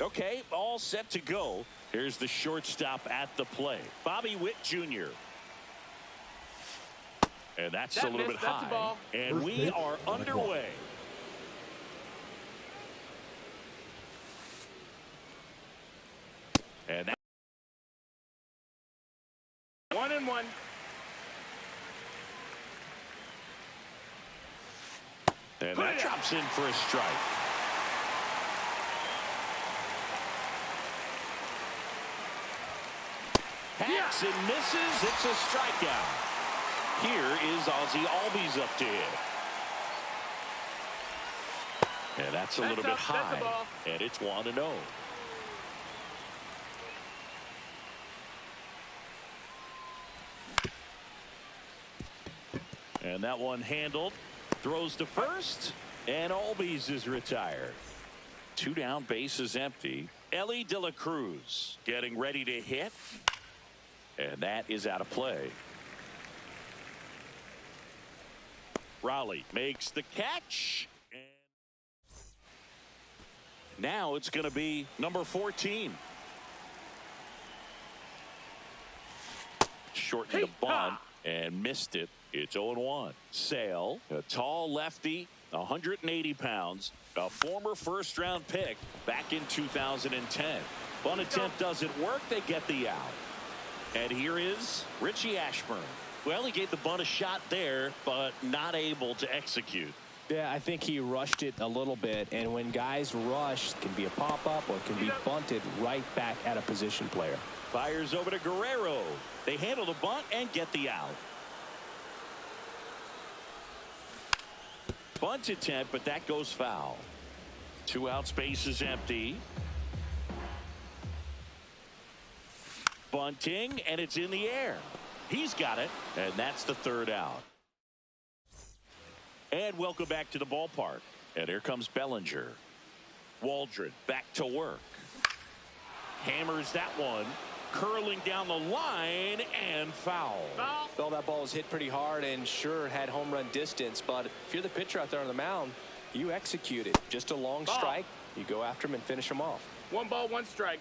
Okay, all set to go. Here's the shortstop at the plate, Bobby Witt Jr. And that's a little bit high. And we are underway. And that 1-1. And that drops in for a strike. Hacks and misses. It's a strikeout. Here is Ozzie Albies up to hit. And that's a little bit high. And it's 1-0. And that one handled. Throws to first. And Albies is retired. 2 down, bases empty. Ellie De La Cruz getting ready to hit. And that is out of play. Raleigh makes the catch. And now it's going to be number 14. Shortened the bunt and missed it. It's 0-1. Sale, a tall lefty, 180 pounds, a former first-round pick back in 2010. Bunt attempt doesn't work. They get the out. And here is Richie Ashburn. Well, he gave the bunt a shot there, but not able to execute. Yeah, I think he rushed it a little bit, and when guys rush, it can be a pop-up or it can be bunted right back at a position player. Fires over to Guerrero. They handle the bunt and get the out. Bunt attempt, but that goes foul. 2 outs, base is empty. Bunting, and it's in the air. He's got it, and that's the 3rd out. And welcome back to the ballpark. And here comes Bellinger. Waldron back to work. Hammers that one. Curling down the line and foul. Well, that ball was hit pretty hard and sure had home run distance, but if you're the pitcher out there on the mound, you execute it. Just a long strike. You go after him and finish him off. 1 ball, 1 strike.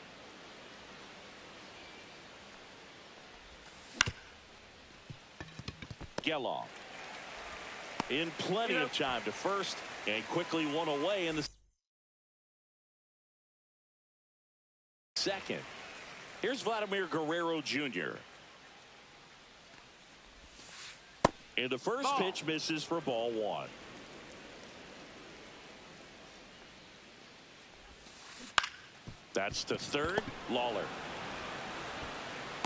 Geloff in plenty of time to first and quickly one away in the second. Here's Vladimir Guerrero Jr. And the first pitch misses for ball 1. That's the 3rd. Lawler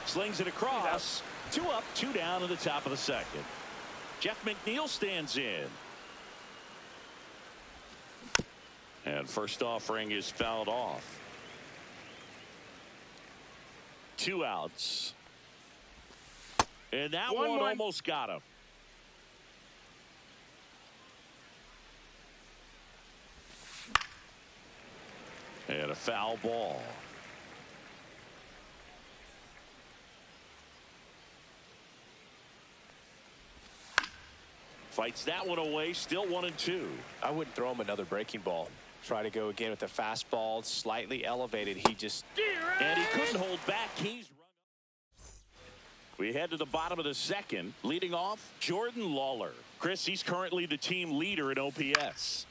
slings it across. 2 up, 2 down in the top of the second. Jeff McNeil stands in. And first offering is fouled off. 2 outs. And that one almost got him. And a foul ball. Fights that one away, still 1-2. I wouldn't throw him another breaking ball. Try to go again with the fastball, slightly elevated. He just... And he couldn't hold back. He's run. We head to the bottom of the second. Leading off, Jordan Lawler. Chris, he's currently the team leader in OPS.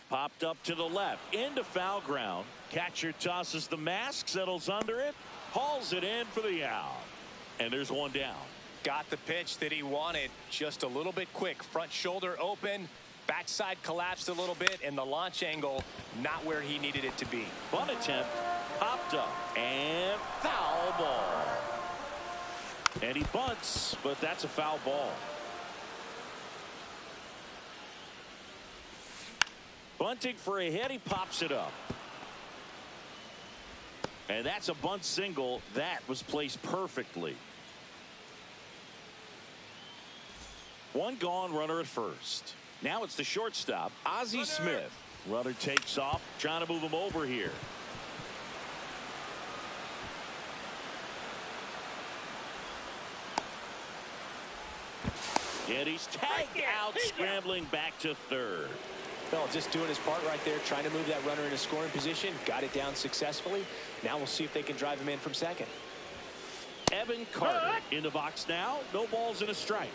Popped up to the left, into foul ground. Catcher tosses the mask, settles under it, hauls it in for the out. And there's 1 down. Got the pitch that he wanted, just a little bit quick. Front shoulder open, backside collapsed a little bit, and the launch angle not where he needed it to be. Bunt attempt, popped up, and foul ball. And he bunts, but that's a foul ball. Bunting for a hit, he pops it up. And that's a bunt single. That was placed perfectly. 1 gone, runner at first. Now it's the shortstop, Ozzie Smith. Runner takes off, trying to move him over here. And he's tagged out, scrambling back to 3rd. Well, just doing his part right there, trying to move that runner in a scoring position. Got it down successfully. Now we'll see if they can drive him in from second. Evan Carter in the box now. No balls and a strike.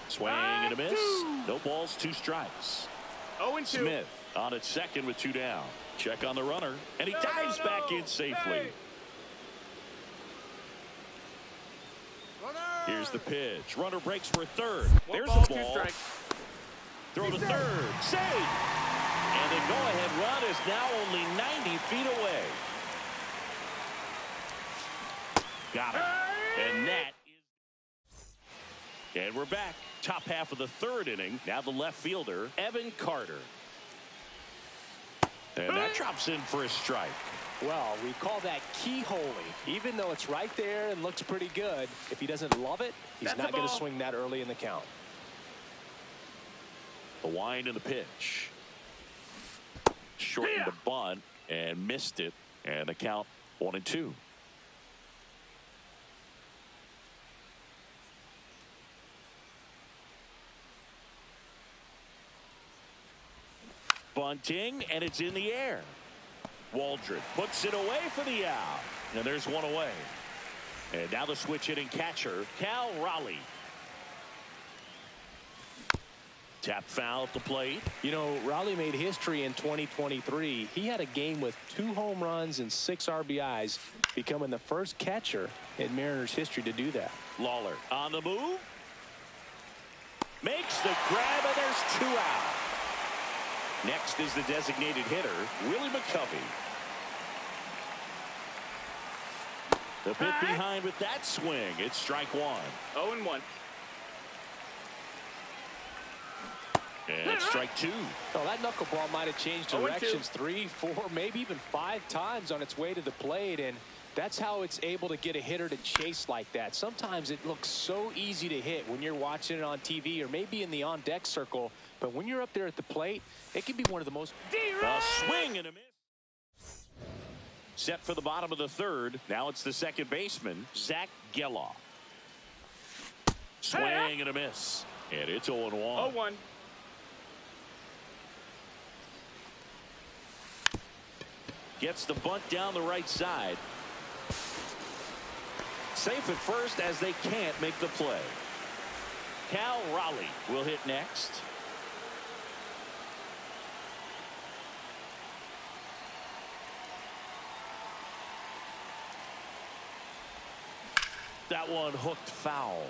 Swing and a miss. No balls, 2 strikes. 0-2. Smith on at second with 2 down. Check on the runner, and he dives back in safely. Hey. Here's the pitch. Runner breaks for third. One There's ball, a 2 ball. strikes. Throw to third. Safe. And the go-ahead run is now only 90 feet away. Got it. And that is... And we're back. Top half of the 3rd inning. Now the left fielder, Evan Carter. And that drops in for a strike. Well, we call that keyholing. Even though it's right there and looks pretty good, if he doesn't love it, he's That's not a going to ball. swing that early in the count. The wind and the pitch. Shortened the bunt and missed it. And the count 1-2. Bunting, and it's in the air. Waldron puts it away for the out. And there's one away. And now the switch hitting catcher, Cal Raleigh. Tap foul at the plate. You know, Raleigh made history in 2023. He had a game with 2 home runs and 6 RBIs, becoming the first catcher in Mariners history to do that. Lawler on the move. Makes the grab, and there's 2 out. Next is the designated hitter, Willie McCovey. The bit behind with that swing. It's strike 1. 0-1. And strike 2. Well, that knuckleball might have changed 0-2. directions 3, 4, maybe even 5 times on its way to the plate, and that's how it's able to get a hitter to chase like that. Sometimes it looks so easy to hit when you're watching it on TV or maybe in the on-deck circle, but when you're up there at the plate, it can be one of the most... A swing and a miss. Set for the bottom of the 3rd. Now it's the second baseman, Zach Geloff. Swing and a miss. And it's 0-1. 0-1. Gets the bunt down the right side. Safe at first as they can't make the play. Cal Raleigh will hit next. That one hooked foul.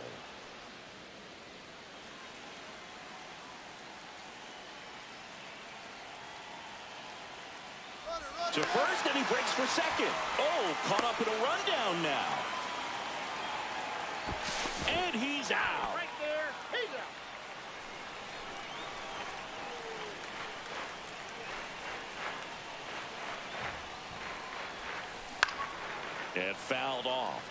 To first, and he breaks for second. Oh, caught up in a rundown now. And he's out. Right there. He's out. And fouled off.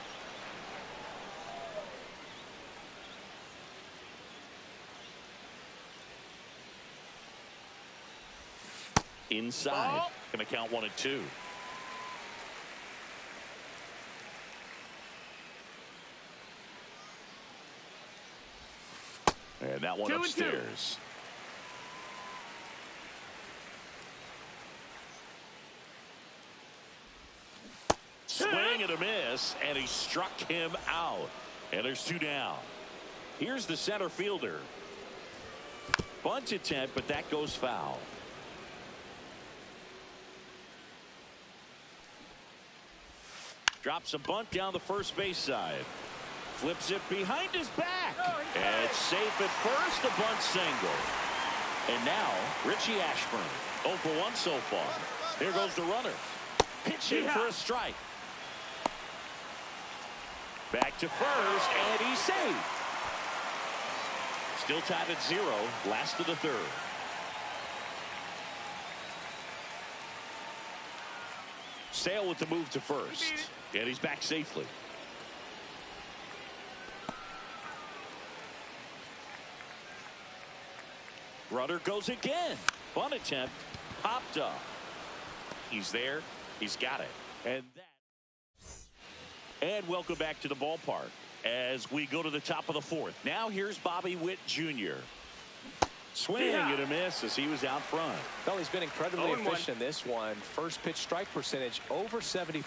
Inside. Ball. Going to count 1 and 2. And that one 2 and 2. upstairs. Swing and a miss, and he struck him out. And there's 2 down. Here's the center fielder. Bunt attempt, but that goes foul. Drops a bunt down the first base side. Flips it behind his back. And it's safe at first, a bunt single. And now, Richie Ashburn. 0 for 1 so far. Here goes the runner. Pitching for a strike. Back to first, and he's safe. Still tied at 0, last of the 3rd. Sale with the move to first. And he's back safely. Runner goes again. Bunt attempt. Popped up. He's there. He's got it. And welcome back to the ballpark as we go to the top of the 4th. Now here's Bobby Witt Jr. Swing and a miss as he was out front. Well, he's been incredibly efficient in this one. First pitch strike percentage over 70%.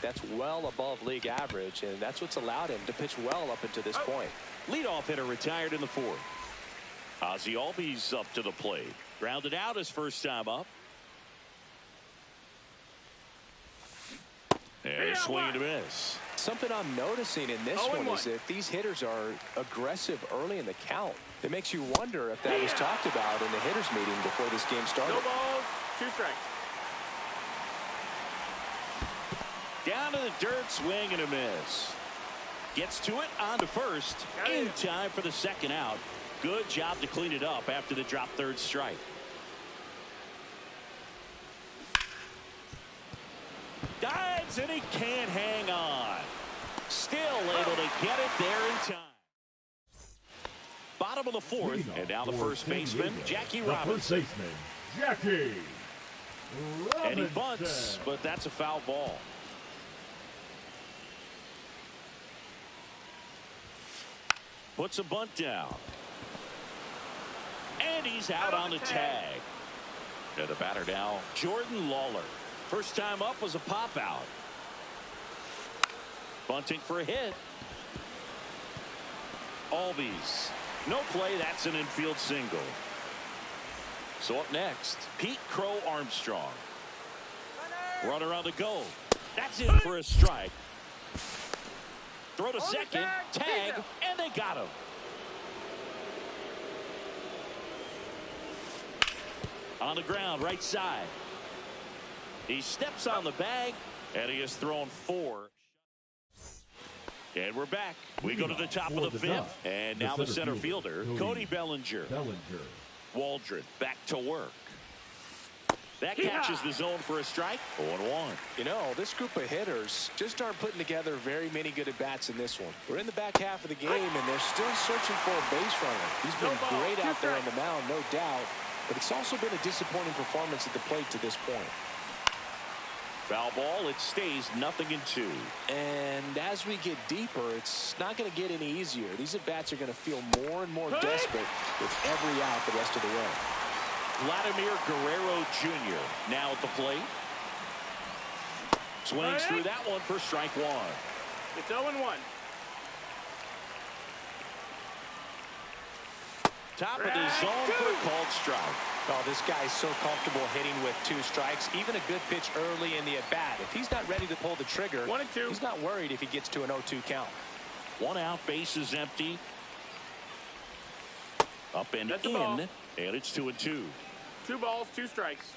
That's well above league average, and that's what's allowed him to pitch well up until this point. Leadoff hitter retired in the fourth. Ozzie Albies up to the plate. Grounded out his first time up. And a swing and a miss. Something I'm noticing in this one is that these hitters are aggressive early in the count. It makes you wonder if that was talked about in the hitters meeting before this game started. No balls, 2 strikes. Down to the dirt, swing and a miss. Gets to it, on to first, in time for the second out. Good job to clean it up after the drop third strike. Dives and he can't hang on. Still able to get it there in time. Bottom of the fourth, and now the first baseman, Jackie Robinson. And he bunts, but that's a foul ball. Puts a bunt down. And he's out on the tag. And the batter now, Jordan Lawler. First time up was a pop out. Bunting for a hit. Albies. No play. That's an infield single. So up next, Pete Crow Armstrong. Runner on the go. That's in for a strike. Throw to second. Tag. And they got him. On the ground, right side. He steps on the bag, and he has thrown 4. And we're back. We go to the top of the fifth. And now the center fielder, Cody Bellinger. Waldron back to work. That catches the zone for a strike. 0-1. You know, this group of hitters just aren't putting together very many good at-bats in this one. We're in the back half of the game, and they're still searching for a base runner. He's been great out there on the mound, no doubt. But it's also been a disappointing performance at the plate to this point. Foul ball. It stays 0-2. And as we get deeper, it's not going to get any easier. These at-bats are going to feel more and more desperate with every out the rest of the way. Vladimir Guerrero Jr. now at the plate. Swings through that one for strike 1. It's 0-1. Top of the zone for a called strike. Oh, this guy's so comfortable hitting with 2 strikes. Even a good pitch early in the at-bat. If he's not ready to pull the trigger, 1-2. He's not worried if he gets to an 0-2 count. 1 out, base is empty. Up and in, and it's 2-2. 2 balls, 2 strikes.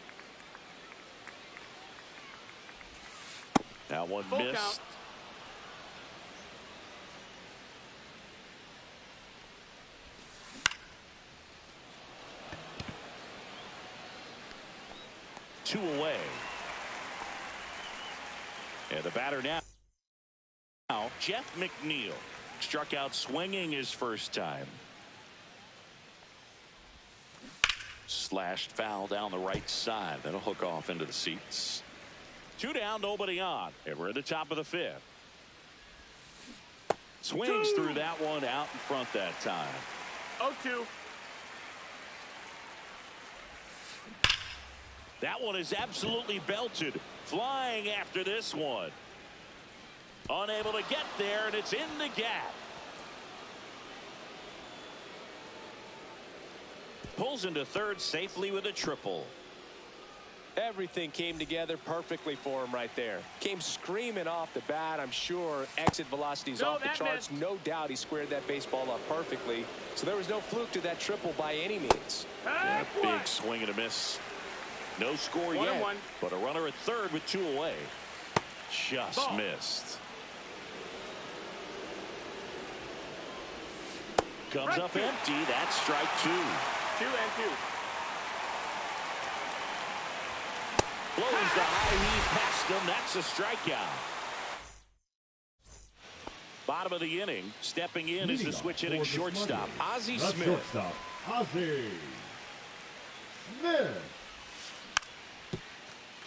Now one Full missed. count. Two away. And the batter now, Jeff McNeil. Struck out swinging his first time. Slashed foul down the right side. That'll hook off into the seats. 2 down, nobody on. And we're at the top of the fifth. Swings through that one out in front that time. 0-2. That one is absolutely belted. Flying after this one. Unable to get there, and it's in the gap. Pulls into third safely with a triple. Everything came together perfectly for him right there. Came screaming off the bat. I'm sure exit velocity's off the charts. No doubt he squared that baseball up perfectly. So there was no fluke to that triple by any means. Yeah, big swing and a miss. No score yet, but a runner at third with 2 away. Just missed. Comes up empty. That's strike 2. 2-2. Blows the high heave past him. That's a strikeout. Bottom of the inning. Stepping in is the switch hitting shortstop, Ozzie Smith. Ozzie Smith.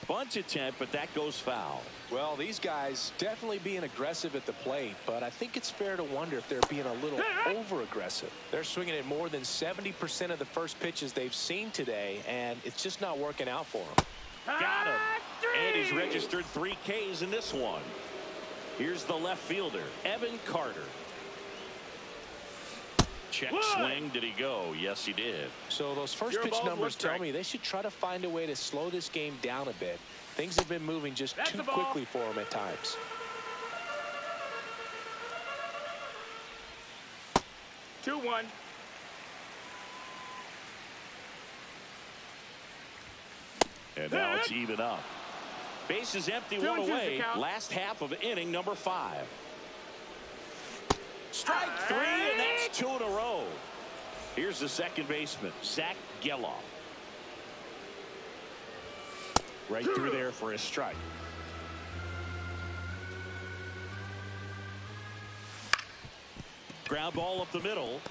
bunt attempt, but that goes foul. Well, these guys definitely being aggressive at the plate, but I think it's fair to wonder if they're being a little over-aggressive. They're swinging at more than 70% of the first pitches they've seen today, and it's just not working out for them. Got him. And he's registered 3 Ks in this one. Here's the left fielder, Evan Carter. Check swing. Did he go? Yes, he did. So those first pitch numbers tell me they should try to find a way to slow this game down a bit. Things have been moving just too quickly for them at times. Two, 1. And now it's even up. Bases empty, 1 away. Last half of inning number 5. Strike 3, and that's 2 in a row. Here's the second baseman, Zach Geloff. Right through there for a strike. Ground ball up the middle.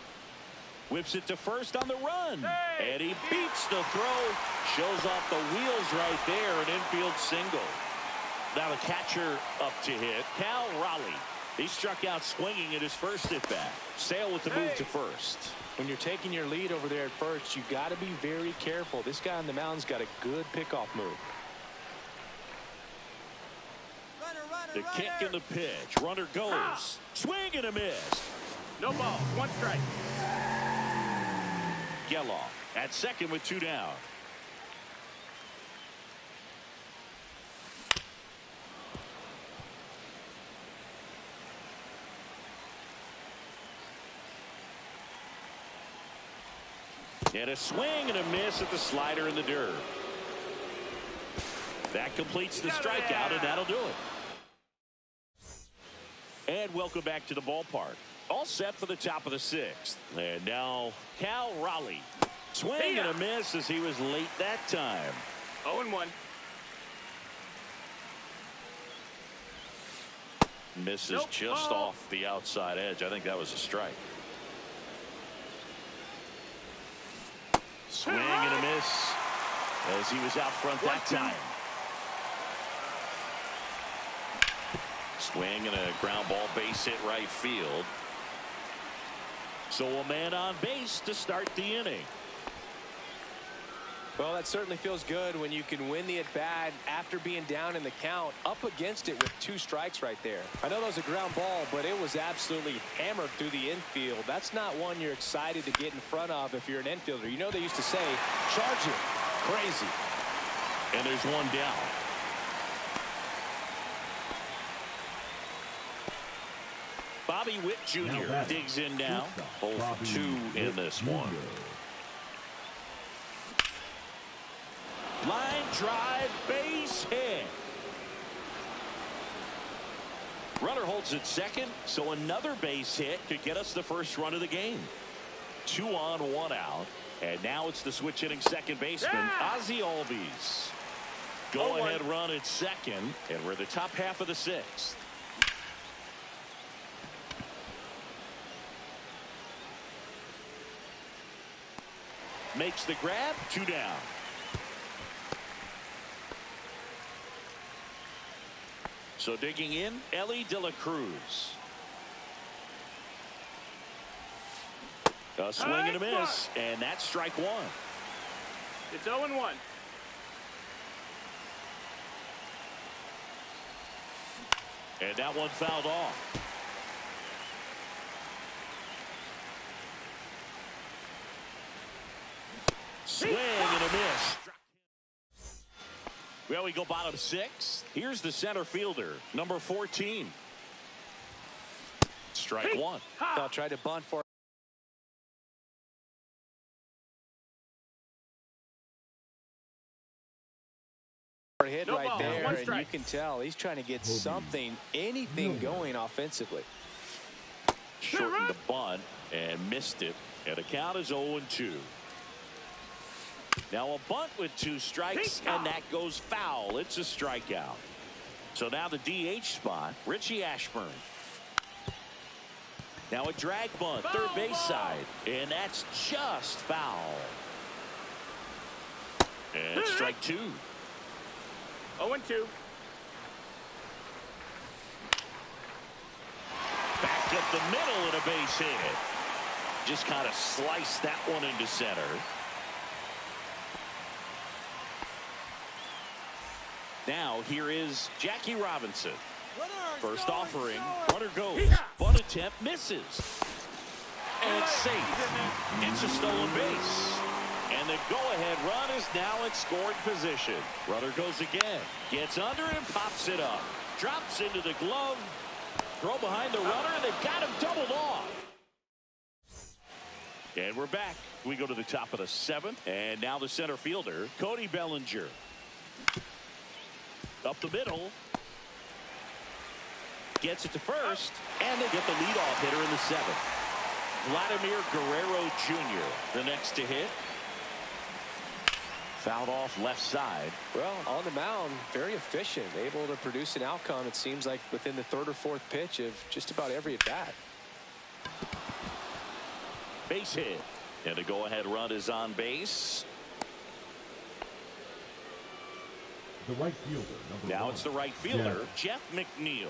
Whips it to first on the run. And he beats the throw. Shows off the wheels right there. An infield single. Now the catcher up to hit, Cal Raleigh. He struck out swinging at his first at bat. Sale with the move to first. When you're taking your lead over there at first, you got to be very careful. This guy on the mound's got a good pickoff move. The kick and the pitch. Runner goes. Swing and a miss. No ball. 1 strike. Geloff at second with 2 down. And a swing and a miss at the slider in the dirt. That completes the strikeout, and that'll do it. And welcome back to the ballpark. All set for the top of the 6th. And now Cal Raleigh. Swing and a miss as he was late that time. 0-1. Misses just off the outside edge. I think that was a strike. Swing and a miss as he was out front that time. Swing and a ground ball base hit right field. So a man on base to start the inning. Well, that certainly feels good when you can win the at-bat after being down in the count, up against it with 2 strikes right there. I know that was a ground ball, but it was absolutely hammered through the infield. That's not one you're excited to get in front of if you're an infielder. You know they used to say, charge it. Crazy. And there's 1 down. Bobby Witt Jr. digs in now. 0 for 2 in this one. Line drive, base hit. Runner holds at second, so another base hit could get us the first run of the game. 2 on, 1 out. And now it's the switch hitting second baseman, Ozzie Albies. Go ahead run at second, and we're the top half of the 6th. Makes the grab, 2 down. So digging in, Ellie De La Cruz. A swing and a miss, and that's strike 1. It's 0-1. And that one fouled off. Swing and a miss. Well, we go bottom 6. Here's the center fielder, number 14. Strike 1. They'll try to bunt for a hit right there, and you can tell he's trying to get something, anything going offensively. Shortened the bunt and missed it, and the count is 0-2. Now a bunt with 2 strikes, and that goes foul. It's a strikeout. So now the DH spot, Richie Ashburn. Now a drag bunt, third base side, and that's just foul. And strike 2. 0-2. Back up the middle and a base hit. Just kind of sliced that one into center. Now here is Jackie Robinson. First offering, runner goes. Bunt attempt misses. And it's safe. It's a stolen base. And the go-ahead run is now in scoring position. Runner goes again. Gets under and pops it up. Drops into the glove. Throw behind the runner, and they've got him doubled off. And we're back. We go to the top of the 7th. And now the center fielder, Cody Bellinger. Up the middle. Gets it to first. And they get the leadoff hitter in the 7th. Vladimir Guerrero Jr. the next to hit. Fouled off left side. Well, on the mound, very efficient. Able to produce an outcome, it seems like, within the 3rd or 4th pitch of just about every at-bat. Base hit. And the go-ahead run is on base. The right fielder, now 1. It's the right fielder, Jeff McNeil.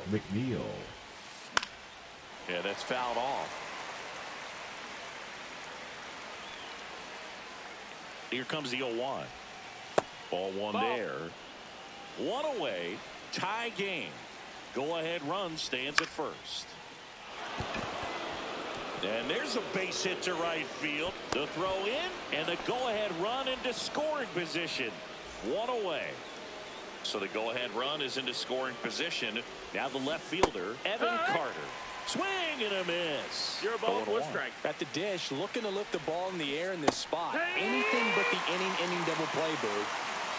Yeah, that's fouled off. Here comes the 0-1. Ball one there. One away. Tie game. Go-ahead run stands at first. And there's a base hit to right field. The throw in, and the go-ahead run into scoring position. One away. So the go-ahead run is into scoring position. Now the left fielder, Evan Carter. Swing and a miss. You're a ball, 1 strike. At the dish, looking to lift the ball in the air in this spot. Anything but the inning double play, Bird.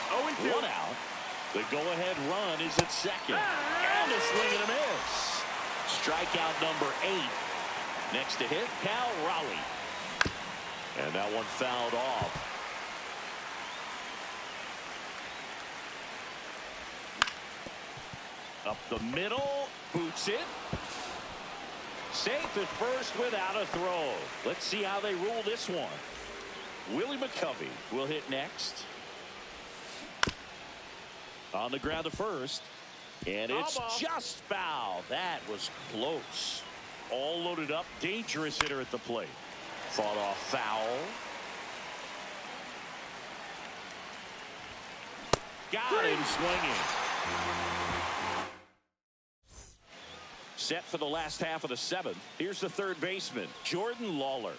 0-2. One out. The go-ahead run is at second. And a swing and a miss. Strikeout number 8. Next to hit, Cal Raleigh. And that one fouled off. Up the middle, boots it. Safe at first without a throw. Let's see how they rule this one. Willie McCovey will hit next. On the ground to first. And it's just foul. That was close. All loaded up. Dangerous hitter at the plate. Fought off foul. Got him swinging. Set for the last half of the 7th. Here's the third baseman, Jordan Lawler.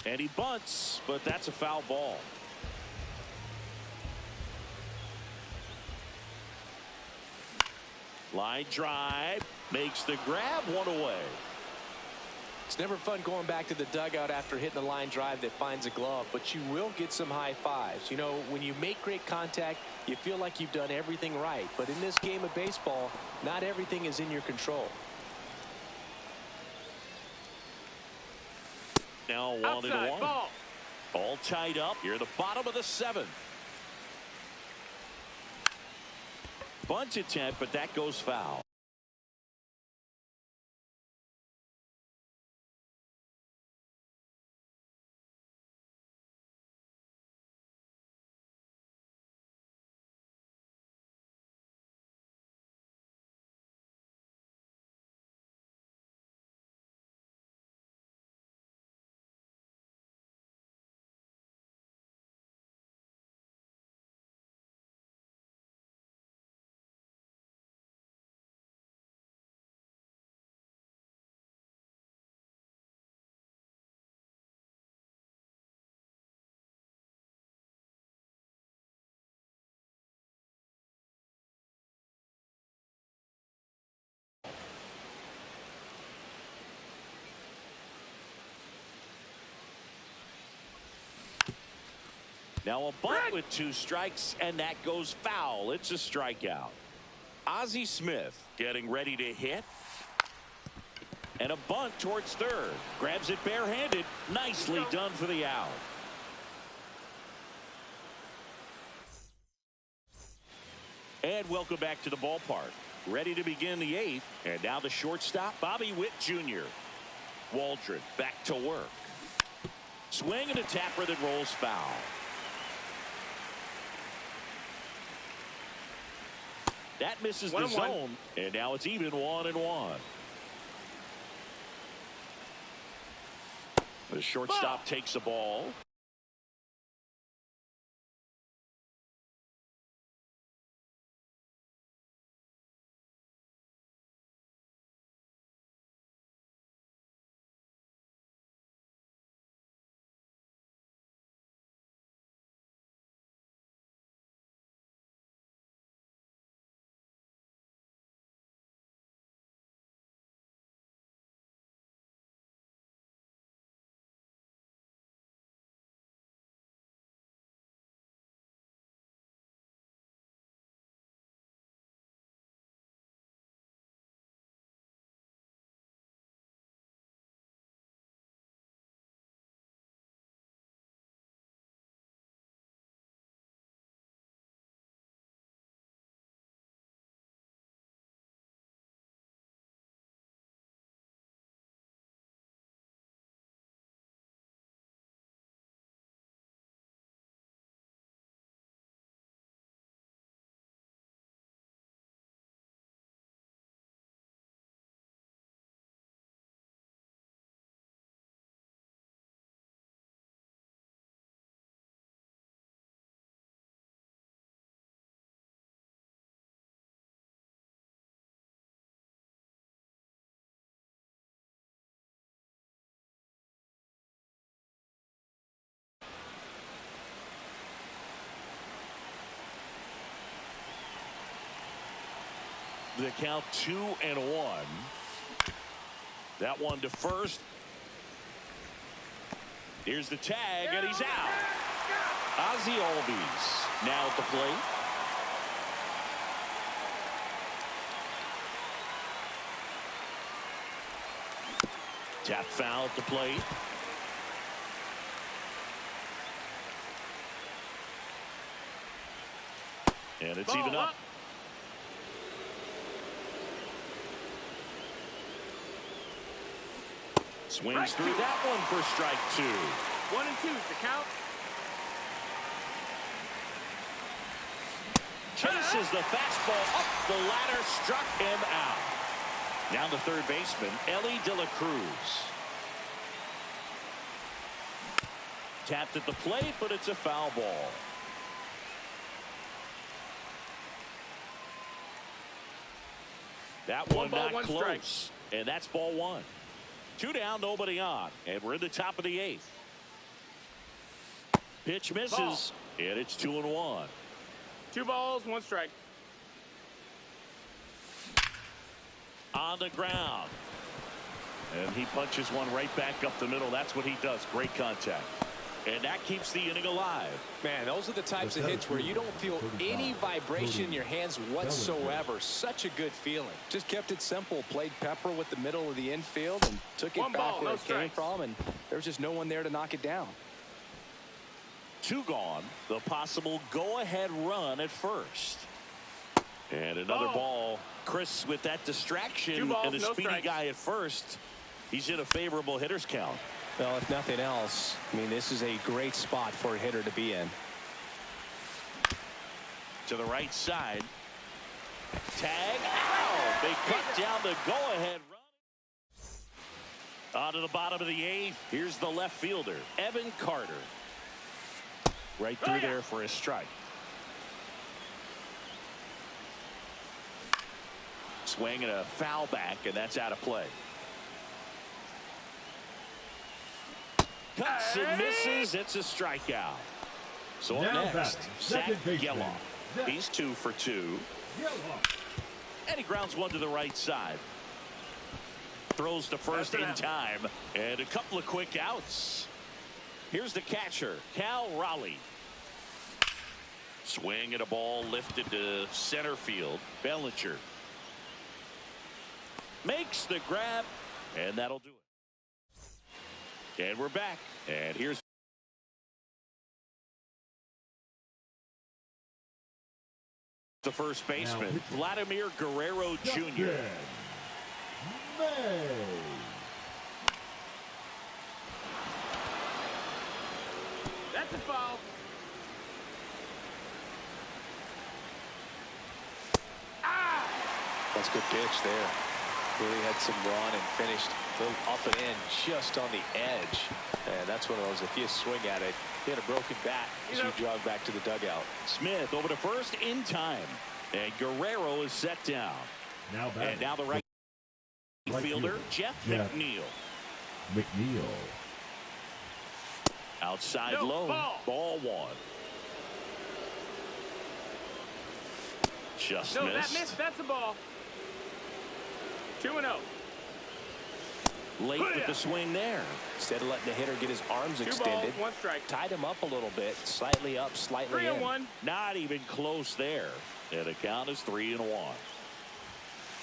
And he bunts, but that's a foul ball. Line drive, makes the grab, one away. It's never fun going back to the dugout after hitting the line drive that finds a glove, but you will get some high fives. You know, when you make great contact, you feel like you've done everything right. But in this game of baseball, not everything is in your control. Now 1-1. Ball. All tied up here at the bottom of the 7th. Bunt attempt, but that goes foul. Now a bunt with 2 strikes, and that goes foul. It's a strikeout. Ozzie Smith getting ready to hit. And a bunt towards third. Grabs it barehanded. Nicely done for the out. And welcome back to the ballpark. Ready to begin the 8th. And now the shortstop, Bobby Witt Jr. Waldron back to work. Swing and a tapper that rolls foul. That misses the 1-1. zone, and now it's even 1-1. The shortstop takes the ball. The count 2-1. That one to first. Here's the tag, and he's out. Ozzie Albies now at the plate. Tap foul at the plate. And it's even up. Swings through that one for strike 2. 1-2 is the count. Chases the fastball up the ladder, struck him out. Now the third baseman, Ellie De La Cruz. Tapped at the plate, but it's a foul ball. That one not close, and that's ball 1. 2 down, nobody on, and we're in the top of the 8th. Pitch misses, and it's 2-1. 2 balls, 1 strike. On the ground, and he punches one right back up the middle. That's what he does. Great contact, and that keeps the inning alive. Man, those are the types of hits where you don't feel any vibration in your hands whatsoever. Such a good feeling. Just kept it simple. Played pepper with the middle of the infield and took it back where it came from, and there's just no one there to knock it down. 2 gone. The possible go-ahead run at first. And another ball. Chris with that distraction and a speedy guy at first. He's in a favorable hitter's count. Well, if nothing else, I mean, this is a great spot for a hitter to be in. To the right side. Tag out. They cut down the go-ahead run. On to the bottom of the 8th. Here's the left fielder, Evan Carter. Right through there for a strike. Swing and a foul back, and that's out of play. Cuts and misses. It's a strikeout. So up next, Zach Geloff. He's 2 for 2. And he grounds one to the right side. Throws to first in time. And a couple of quick outs. Here's the catcher, Cal Raleigh. Swing and a ball lifted to center field. Bellinger makes the grab, and that'll do it. And we're back. And here's the first baseman, Vladimir Guerrero Jr. That's a foul. That's a good pitch there. Really had some run and finished a little up and in just on the edge. And that's one of those, if you swing at it, you had a broken bat as you jog back to the dugout. Smith over to first in time. And Guerrero is set down. And now the right fielder, Jeff McNeil. Outside low. Ball one. Just No, missed. that missed. That's a ball. 2-0. Late with the swing there. Instead of letting the hitter get his arms 2 extended, balls, 1 strike. tied him up a little bit, slightly up, slightly in. 3-1. Not even close there. And the count is 3-1.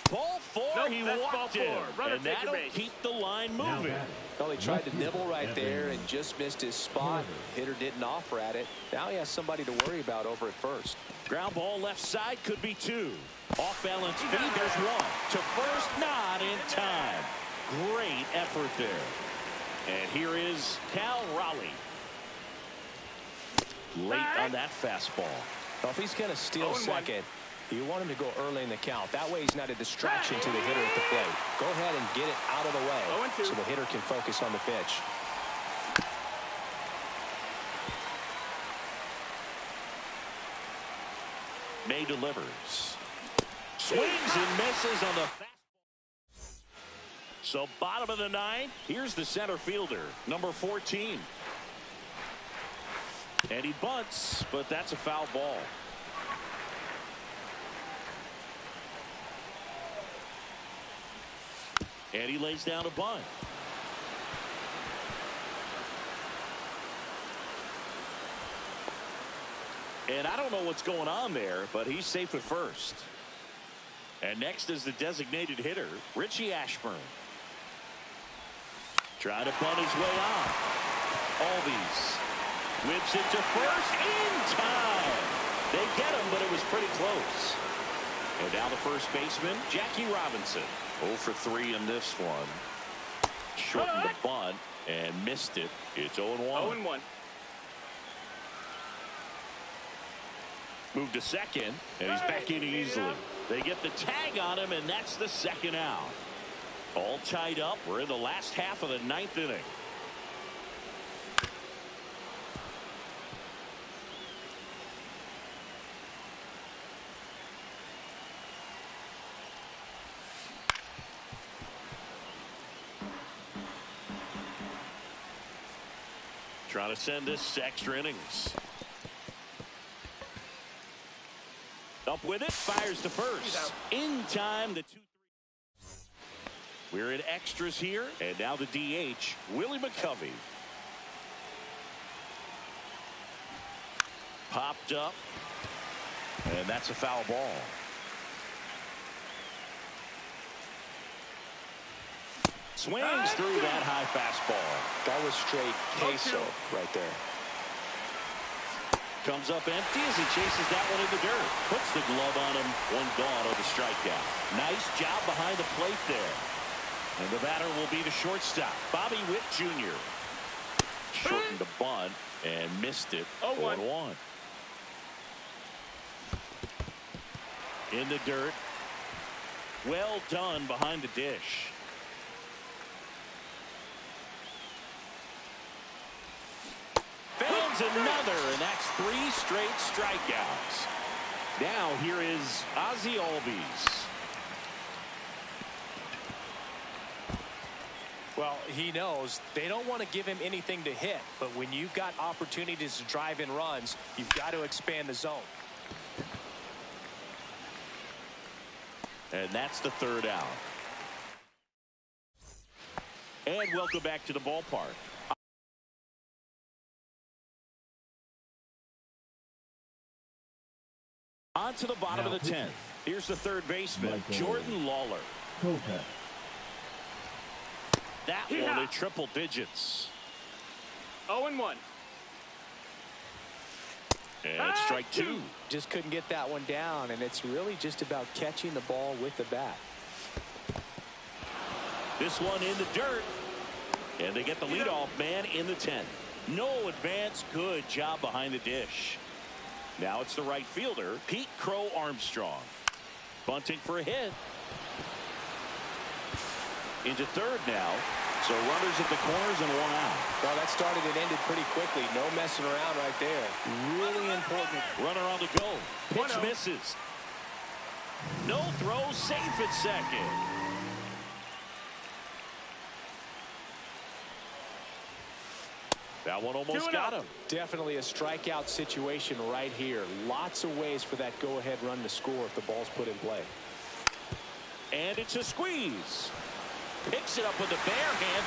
Ball 4, Nope, he that's walked ball 4. in. Runner And take your that'll base. keep the line moving. Well, he tried to nibble right there and just missed his spot. Hitter didn't offer at it. Now he has somebody to worry about over at first. Ground ball left side, could be 2. Off balance feed, there's 1. To first, not in time. Great effort there. And here is Cal Raleigh. Late on that fastball. Well, if he's going to steal 0-1. second, you want him to go early in the count. That way he's not a distraction to the hitter at the plate. Go ahead and get it out of the way 0-2. so the hitter can focus on the pitch. May delivers. Swings and misses on the fastball. So bottom of the 9th, here's the center fielder, number 14. And he bunts, but that's a foul ball. And he lays down a bunt. And I don't know what's going on there, but he's safe at first. And next is the designated hitter, Richie Ashburn. Trying to bunt his way on. Albies whips it to first in time. They get him, but it was pretty close. And now the first baseman, Jackie Robinson. 0 for 3 in this one. Shortened the bunt and missed it. It's 0-1. 0-1. Moved to second, and he's back in easily. They get the tag on him, and that's the second out. All tied up. We're in the last half of the 9th inning. Trying to send this extra innings. Up with it, fires to first. In time, the 2-3. We're in extras here, and now the DH, Willie McCovey. Popped up, and that's a foul ball. Swings through that high fastball. That was straight queso right there. Comes up empty as he chases that one in the dirt. Puts the glove on him. 1 gone on the strikeout. Nice job behind the plate there. And the batter will be the shortstop, Bobby Witt Jr. Shortened the bunt and missed it. 0-1. In the dirt. Well done behind the dish. Fields another, and that's 3 straight strikeouts. Now here is Ozzie Albies. Well, he knows they don't want to give him anything to hit, but when you've got opportunities to drive in runs, you've got to expand the zone. And that's the 3rd out. And welcome back to the ballpark. On to the bottom of the 10th. Here's the 3rd baseman, Jordan Lawler. That one in triple digits. 0-1. And strike 2. Just couldn't get that one down, and it's really just about catching the ball with the bat. This one in the dirt. And they get the leadoff man in the 10th. No advance. Good job behind the dish. Now it's the right fielder, Pete Crow Armstrong. Bunting for a hit. into third now. So runners at the corners and one out. Well, that started and ended pretty quickly. No messing around right there. Really important. Runner on the go. Pitch misses. No throw, safe at second. That one almost got him. Definitely a strikeout situation right here. Lots of ways for that go-ahead run to score if the ball's put in play. And it's a squeeze. Picks it up with a bare hand.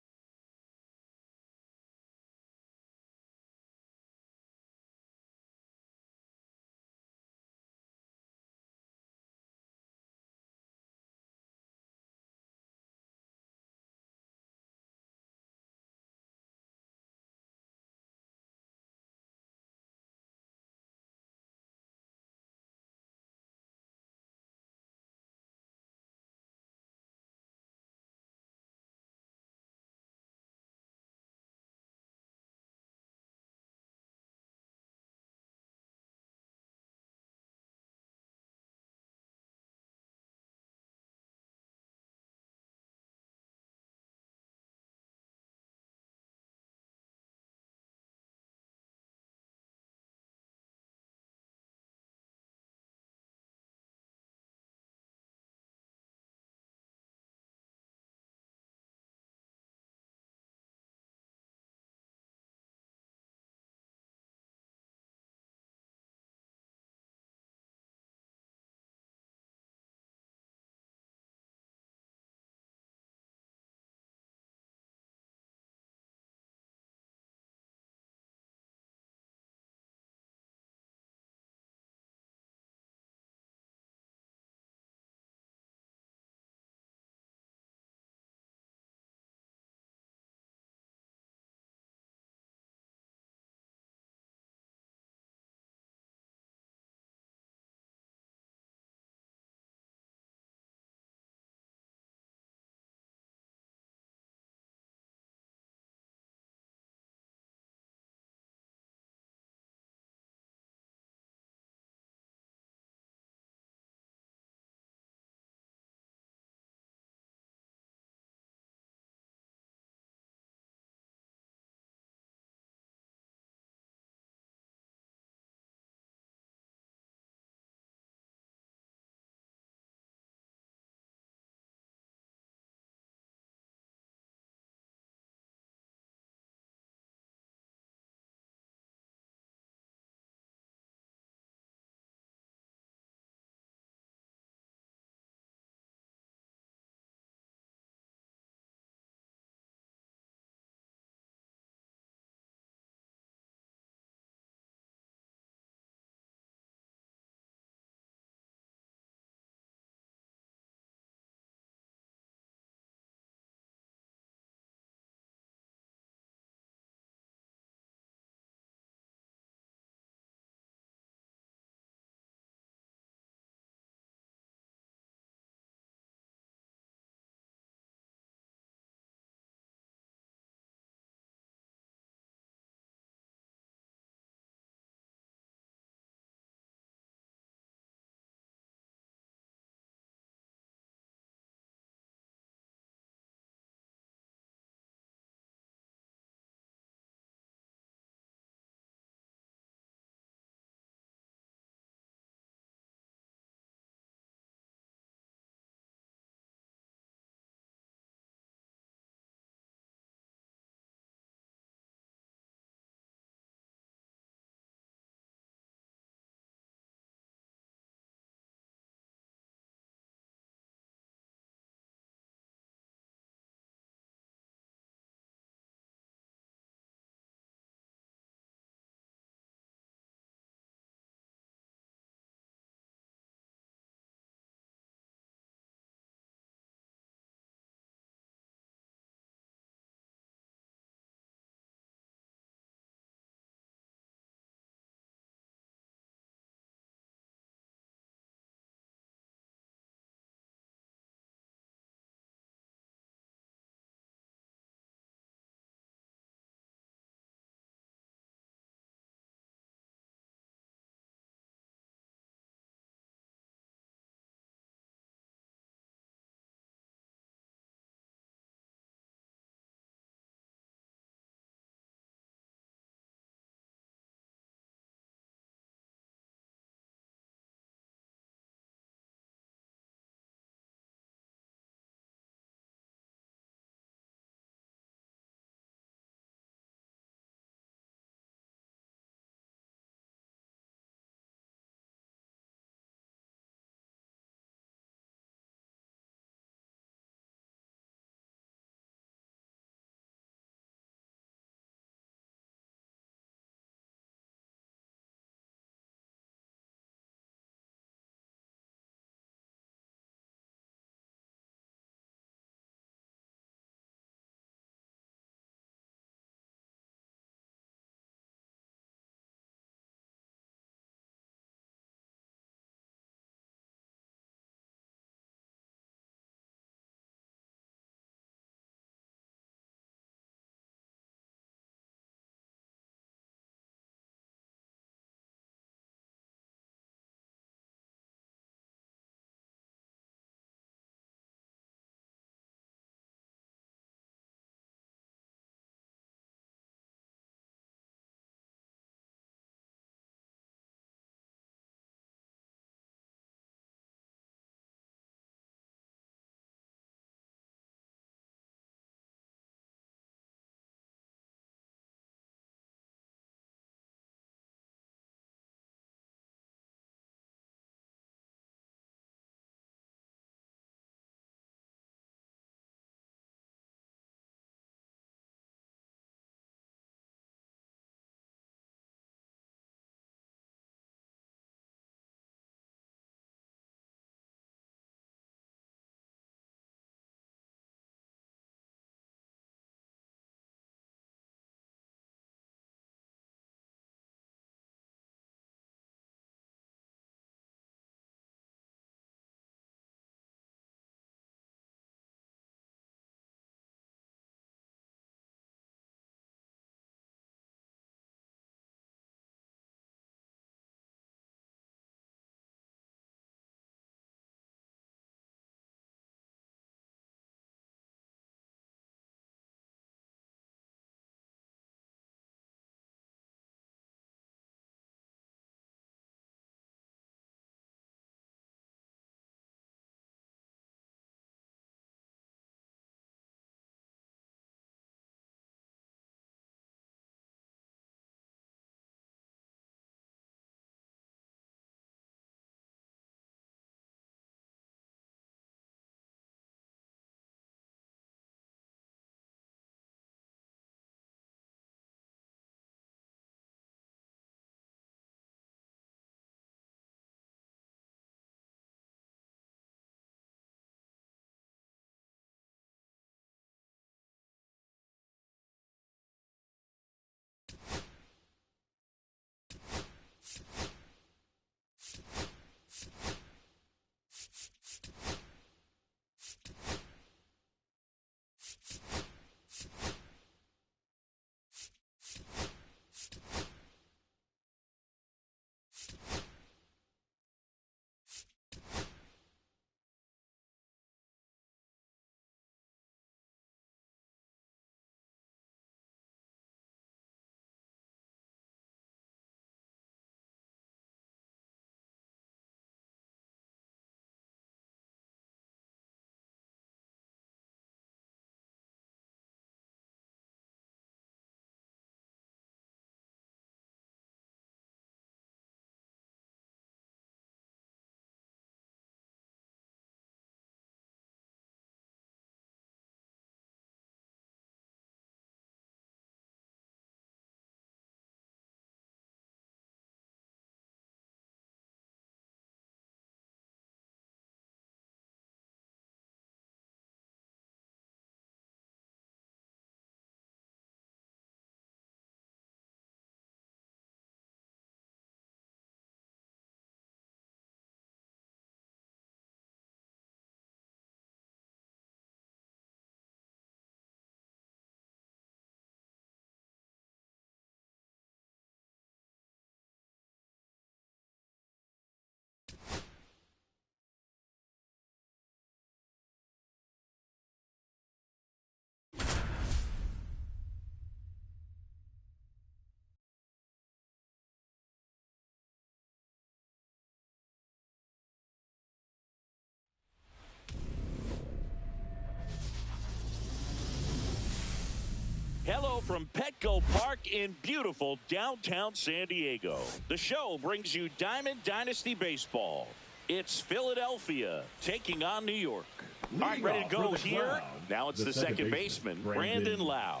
Hello from Petco Park in beautiful downtown San Diego. The show brings you Diamond Dynasty Baseball. It's Philadelphia taking on New York. All right, ready to go here. Now it's the second baseman, Brandon Lau.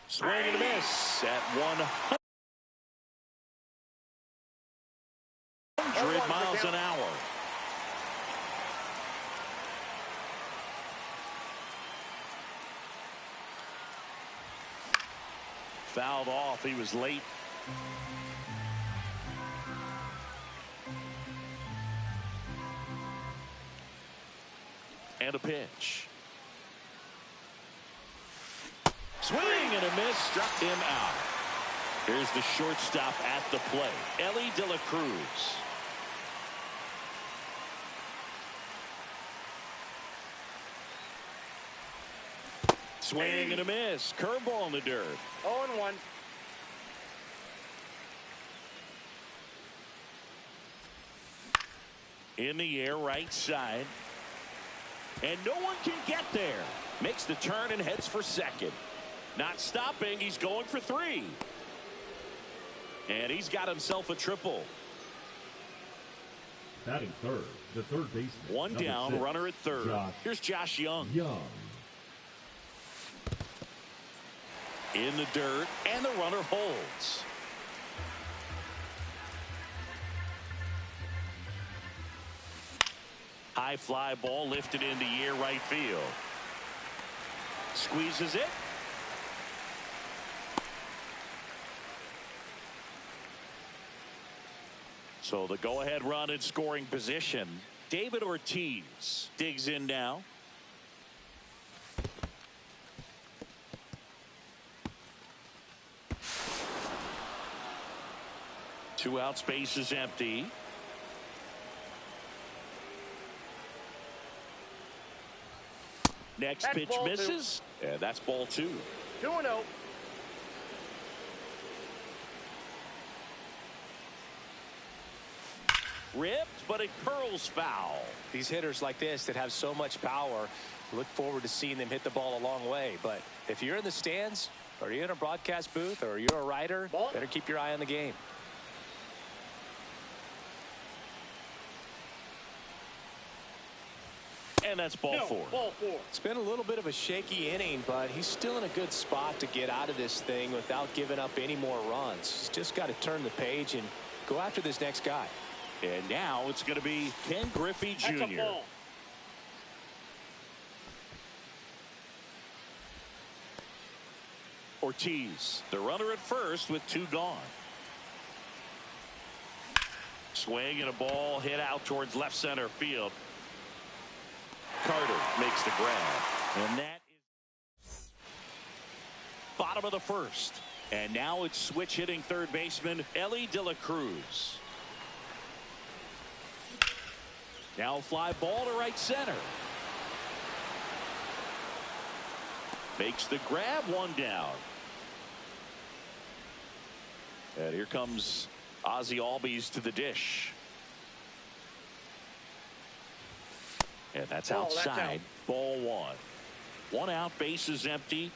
Swing and a miss at 100 miles an hour. Fouled off. He was late. And a pitch. Swing and a miss. Struck him out. Here's the shortstop at the plate, Ellie De La Cruz. Swing and a miss. Curveball in the dirt. 0-1. In the air, right side. And no one can get there. Makes the turn and heads for second. Not stopping. He's going for 3. And he's got himself a triple. Batting third, the third baseman. One down, 6, runner at third. Here's Josh Young. In the dirt, and the runner holds. High fly ball lifted into the air, right field. Squeezes it. So the go-ahead run in scoring position. David Ortiz digs in now. Two outs, base is empty. Next pitch misses. And that's ball 2. 2-0. Ripped, but it curls foul. These hitters like this that have so much power, look forward to seeing them hit the ball a long way. But if you're in the stands, or you're in a broadcast booth, or you're a writer, better keep your eye on the game. And that's ball 4. Ball 4. It's been a little bit of a shaky inning, but he's still in a good spot to get out of this thing without giving up any more runs. He's just got to turn the page and go after this next guy. And now it's going to be Ken Griffey Jr. That's a ball. Ortiz, the runner at first with 2 gone. Swing and a ball hit out towards left center field. Carter makes the grab. And that is bottom of the first. And now it's switch hitting third baseman Ellie De La Cruz. Now fly ball to right center. Makes the grab, 1 down. And here comes Ozzie Albies to the dish. And that's outside. Ball 1. 1 out, base is empty.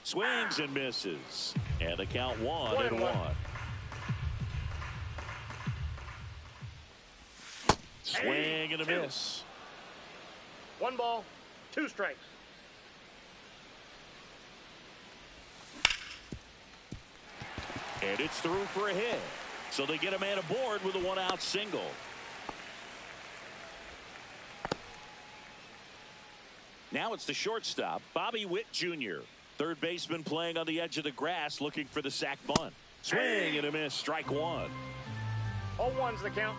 Swings and misses. And the count 1-1. Swing and a miss. 1 ball, 2 strikes. And it's through for a hit. So they get a man aboard with a 1-out single. Now it's the shortstop, Bobby Witt Jr. Third baseman playing on the edge of the grass, looking for the sac bunt. Swing and a miss, strike 1. 0-1's the count.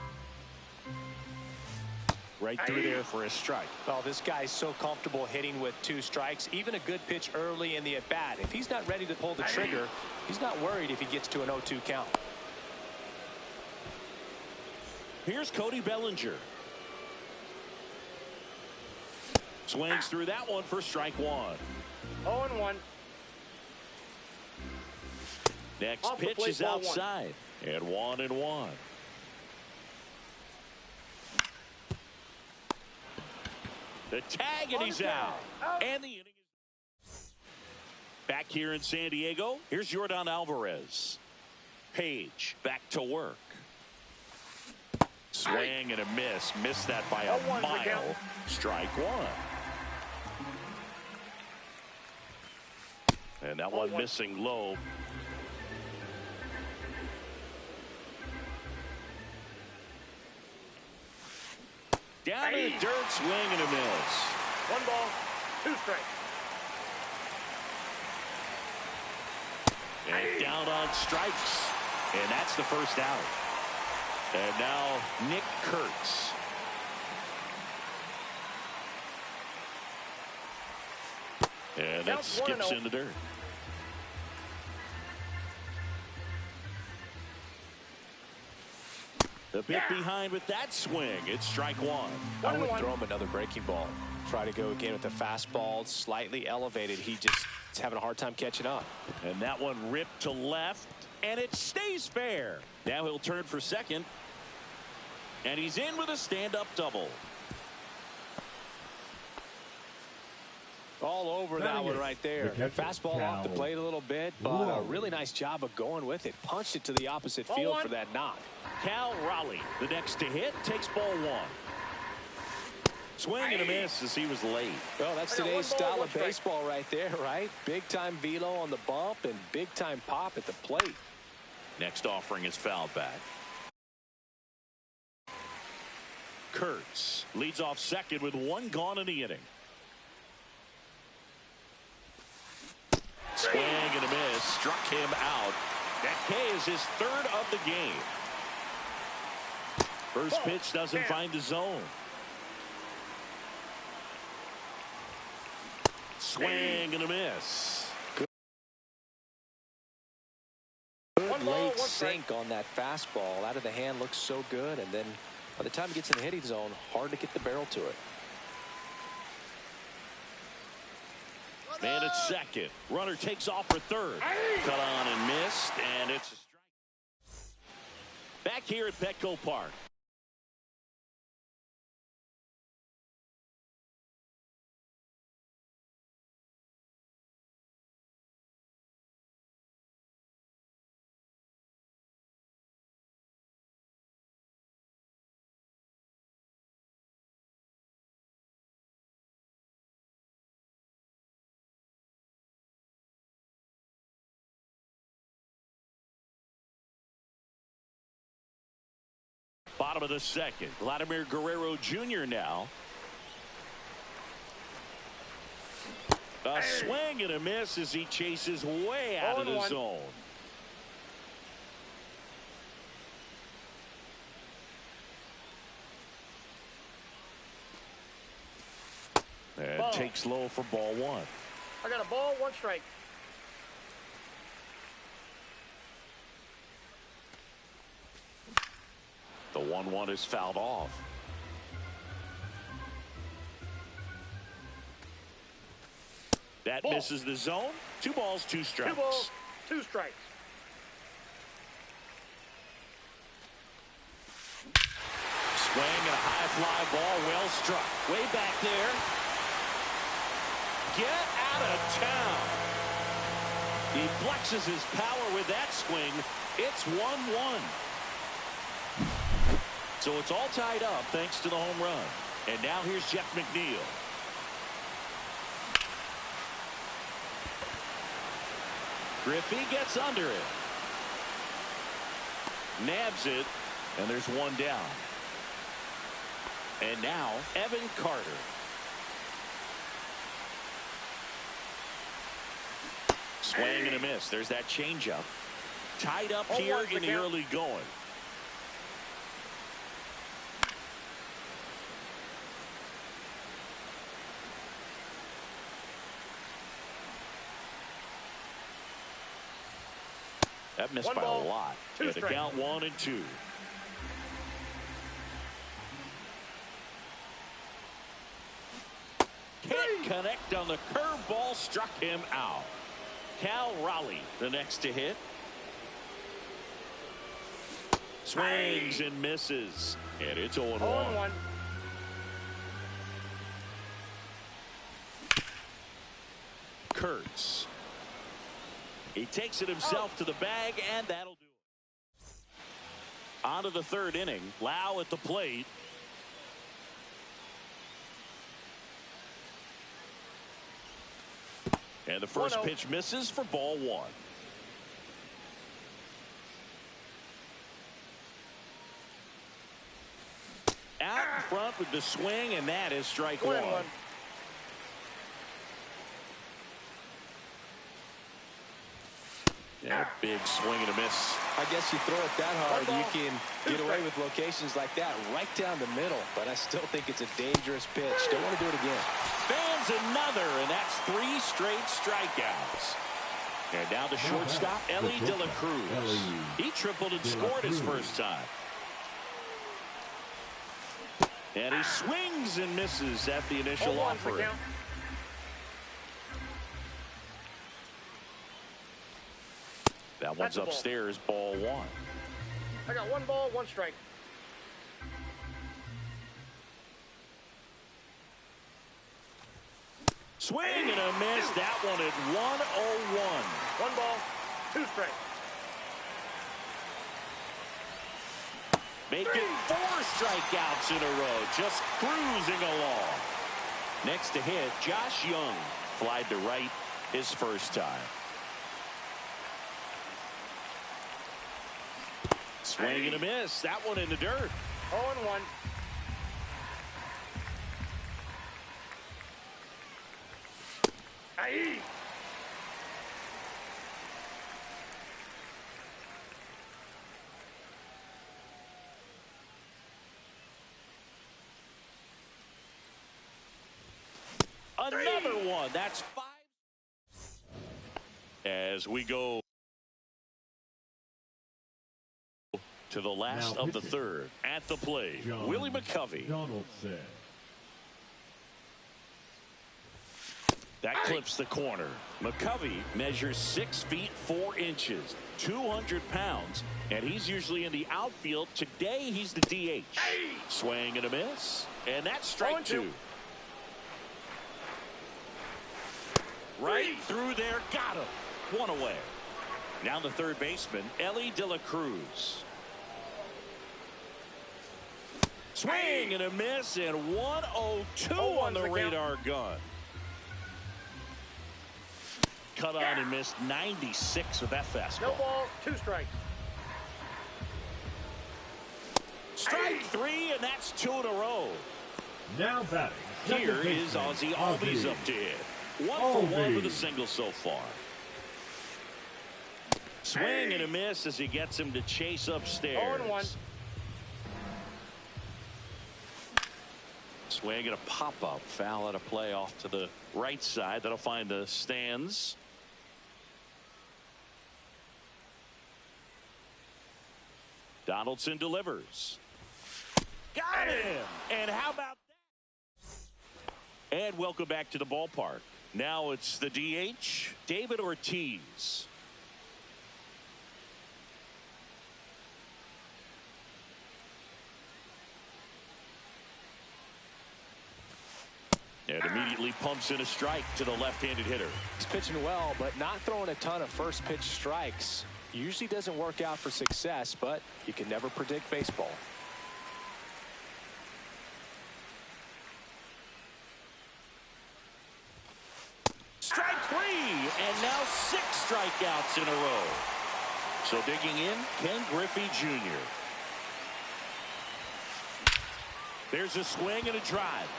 Right through there for a strike. Well, this guy's so comfortable hitting with 2 strikes. Even a good pitch early in the at-bat. If he's not ready to pull the trigger, he's not worried if he gets to an 0-2 count. Here's Cody Bellinger. Swings through that one for strike 1. 0-1. Next pitch is outside. And 1-1. The tag, and he's out. And the inning is back here in San Diego. Here's Yordan Alvarez. Page back to work. Swing and a miss. Missed that by a mile. Strike one. And that one missing low. Down in the dirt, swing and a miss. 1 ball, 2 strikes. And down on strikes. And that's the first out. And now Nick Kurtz. And that skips in the dirt. The bit behind with that swing. It's strike one. I would throw him another breaking ball. Try to go again with the fastball, slightly elevated. He just is having a hard time catching up. And that one ripped to left, and it stays fair. Now he'll turn for second. And he's in with a stand-up double. All over that one right there. Fastball off the plate a little bit, but a really nice job of going with it. Punched it to the opposite field for that knock. Cal Raleigh, the next to hit, takes ball one. Swing and a miss as he was late. Well, that's today's style of baseball right there, right? Big-time velo on the bump and big-time pop at the plate. Next offering is fouled back. Kurtz leads off second with 1 gone in the inning. Swing and a miss. Struck him out. That K is his 3rd of the game. First pitch doesn't find the zone. Swing and a miss. Good late sink on that fastball. Out of the hand looks so good, and then by the time it gets in the hitting zone, hard to get the barrel to it. And it's second. Runner takes off for third. Cut on and missed, and it's a strike. Back here at Petco Park. Bottom of the second. Vladimir Guerrero Jr. now. A swing and a miss as he chases way out of the zone. And takes low for ball one. I got a ball, 1 strike. The 1-1 is fouled off. That misses the zone. 2 balls, 2 strikes. 2 balls, 2 strikes. Swing and a high fly ball, well struck. Way back there. Get out of town. He flexes his power with that swing. It's 1-1. So it's all tied up thanks to the home run. And now here's Jeff McNeil. Griffey gets under it. Nabs it. And there's 1 down. And now Evan Carter. Swing and a miss. There's that changeup. Tied up here in the early going. That missed by a lot. Yeah, the count 1-2. Can't connect on the curveball, struck him out. Cal Raleigh, the next to hit. Swings and misses. And it's 0-1. Kurtz. He takes it himself to the bag, and that'll do it. On to the third inning. Lau at the plate. And the first pitch misses for ball one. Out in front with the swing, and that is strike one. Yeah, big swing and a miss. I guess you throw it that hard, you can get away with locations like that right down the middle. But I still think it's a dangerous pitch. Don't want to do it again. Fans another, and that's 3 straight strikeouts. And now the shortstop, Ellie De La Cruz. He tripled and scored his first time. And he swings and misses at the initial offering. That one's upstairs, ball one. I got 1 ball, 1 strike. Swing and a miss. That one at 1-0-1. 1 ball, 2 strikes. Making 4 strikeouts in a row. Just cruising along. Next to hit, Josh Young. Flied to right his first time. Swing and a miss. That one in the dirt. 0-1. Aye. Another one. That's 5. As we go to the last of the third. At the plate, Willie McCovey. Donaldson. That clips the corner. McCovey measures 6 feet 4 inches, 200 pounds, and he's usually in the outfield. Today, he's the DH. Swing and a miss, and that's strike 2. Right through there, got him. 1 away. Now the third baseman, Ellie De La Cruz. Swing and a miss, and 1-0-2 on the radar gun. Cut on and missed 96 with that fastball. No ball, 2 strikes. Strike 3, and that's 2 in a row. Now batting. Here is Ozzie Albies up to hit. 1 for 1 with a single so far. Swing and a miss as he gets him to chase upstairs. 0-1. Swing and a pop-up. Foul at a play off to the right side. That'll find the stands. Donaldson delivers. Got him! And how about that? And welcome back to the ballpark. Now it's the DH, David Ortiz. And immediately pumps in a strike to the left-handed hitter. He's pitching well, but not throwing a ton of first pitch strikes. Usually doesn't work out for success, but you can never predict baseball. Strike 3, and now 6 strikeouts in a row. So digging in, Ken Griffey Jr. There's a swing and a drive.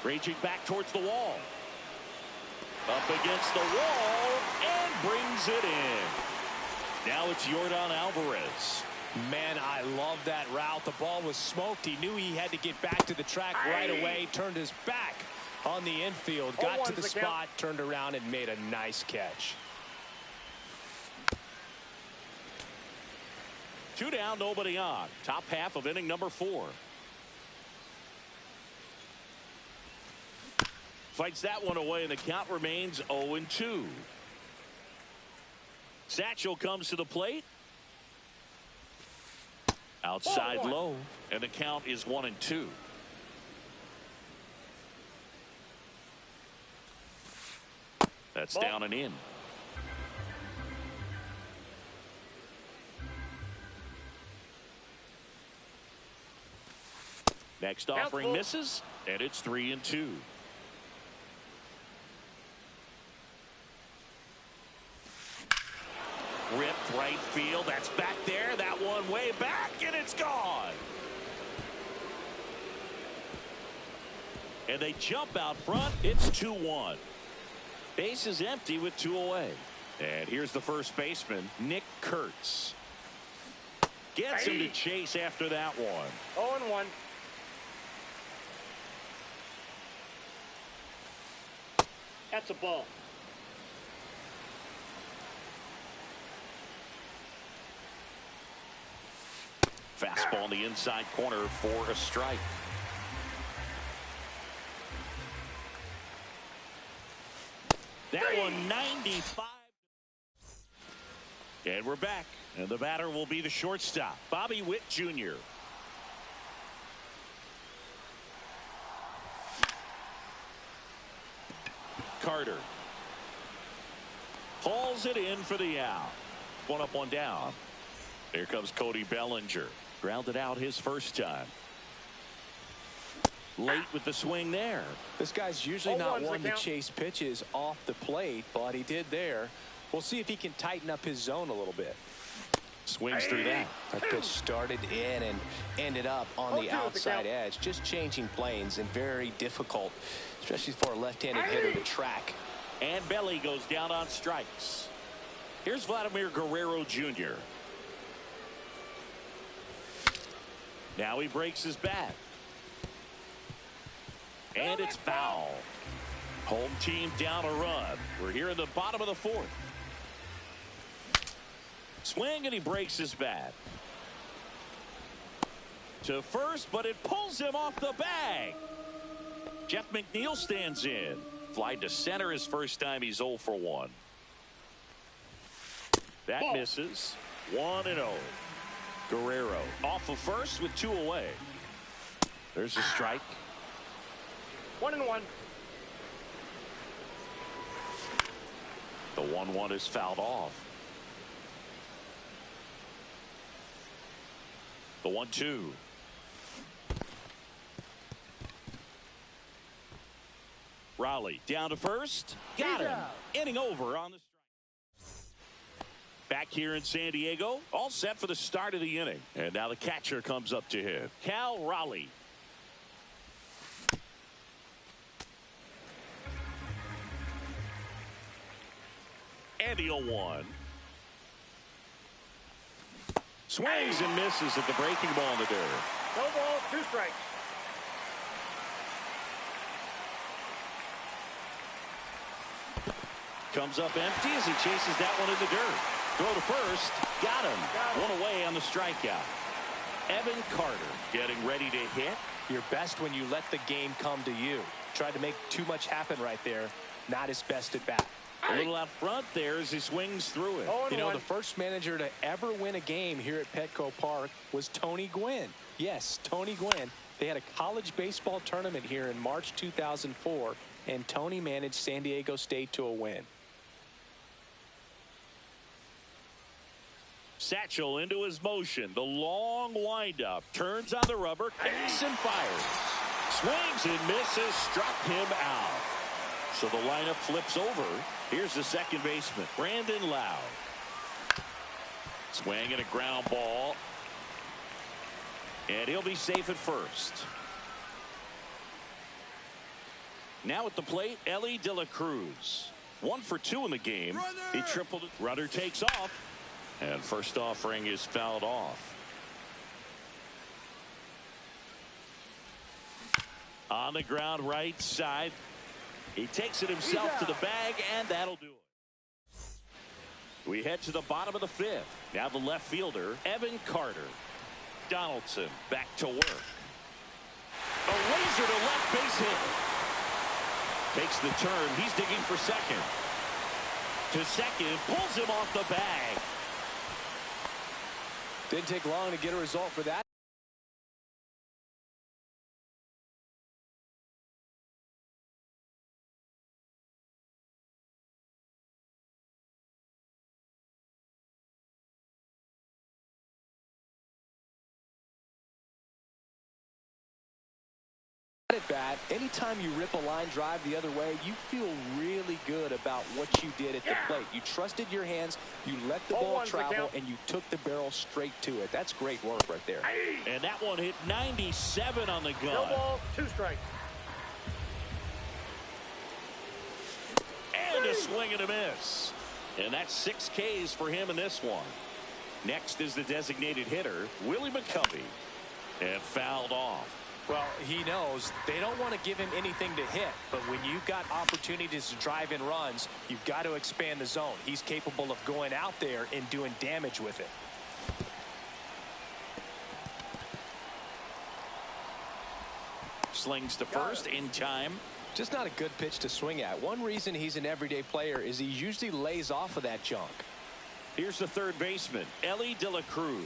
Raging back towards the wall. Up against the wall and brings it in. Now it's Yordan Alvarez. Man, I love that route. The ball was smoked. He knew he had to get back to the track right away. Turned his back on the infield. Got to the spot, turned around, and made a nice catch. 2 down, nobody on. Top half of inning number 4. Fights that one away, and the count remains 0-2. Satchel comes to the plate. Outside low, and the count is 1-2. That's Ball. down and in. Next offering misses, and it's 3-2. Ripped right field. That's back there. That one way back, and it's gone. And they jump out front. It's 2-1. Base is empty with 2 away. And here's the first baseman, Nick Kurtz. Gets him to chase after that one. 0-1. That's a ball. Fastball in the inside corner for a strike. That one 95. And we're back. And the batter will be the shortstop, Bobby Witt Jr. Carter hauls it in for the out. 1 up, 1 down. Here comes Cody Bellinger. Grounded out his first time. Late with the swing there. This guy's usually not one to chase pitches off the plate, but he did there. We'll see if he can tighten up his zone a little bit. Swings through that. That pitch started in and ended up on the outside edge. Just changing planes and very difficult, especially for a left-handed hitter to track. And Belly goes down on strikes. Here's Vladimir Guerrero Jr. Now he breaks his bat. And it's foul. Home team down a run. We're here in the bottom of the 4th. Swing, and he breaks his bat. To first, but it pulls him off the bag. Jeff McNeil stands in. Fly to center his first time. He's 0 for 1. That misses. 1-0. Guerrero off of first with 2 away. There's a strike. 1-1. The 1-1 is fouled off. The 1-2. Raleigh down to first. Got him. Inning over on the strike. Back here in San Diego, all set for the start of the inning. And now the catcher comes up to him, Cal Raleigh. And the 0-1. Swings and misses at the breaking ball in the dirt. No ball, 2 strikes. Comes up empty as he chases that one in the dirt. Throw to first. Got him. 1 away on the strikeout. Evan Carter getting ready to hit. You're best when you let the game come to you. Tried to make too much happen right there. Not his best at bat. A little out front there as he swings through it. You know, the first manager to ever win a game here at Petco Park was Tony Gwynn. Yes, Tony Gwynn. They had a college baseball tournament here in March 2004, and Tony managed San Diego State to a win. Satchel into his motion. The long windup. Turns on the rubber. Kicks and fires. Swings and misses. Struck him out. So the lineup flips over. Here's the second baseman, Brandon Lowe. Swing and a ground ball. And he'll be safe at first. Now at the plate, Ellie De La Cruz. 1 for 2 in the game. He tripled it. Runner takes off. And first offering is fouled off. On the ground right side. He takes it himself to the bag, and that'll do it. We head to the bottom of the 5th. Now the left fielder, Evan Carter. Donaldson back to work. A laser to left base hit. Takes the turn. He's digging for second. To second, pulls him off the bag. Didn't take long to get a result for that. at bat, anytime you rip a line drive the other way, you feel really good about what you did at the plate. You trusted your hands, you let the ball travel, and you took the barrel straight to it. That's great work right there. And that one hit 97 on the gun. No ball, 2 strikes. And a swing and a miss. And that's 6 Ks for him in this one. Next is the designated hitter, Willie McCovey. And fouled off. Well, he knows they don't want to give him anything to hit, but when you've got opportunities to drive in runs, you've got to expand the zone. He's capable of going out there and doing damage with it. Slings to first in time. Just not a good pitch to swing at. One reason he's an everyday player is he usually lays off of that junk. Here's the third baseman, Ellie De La Cruz.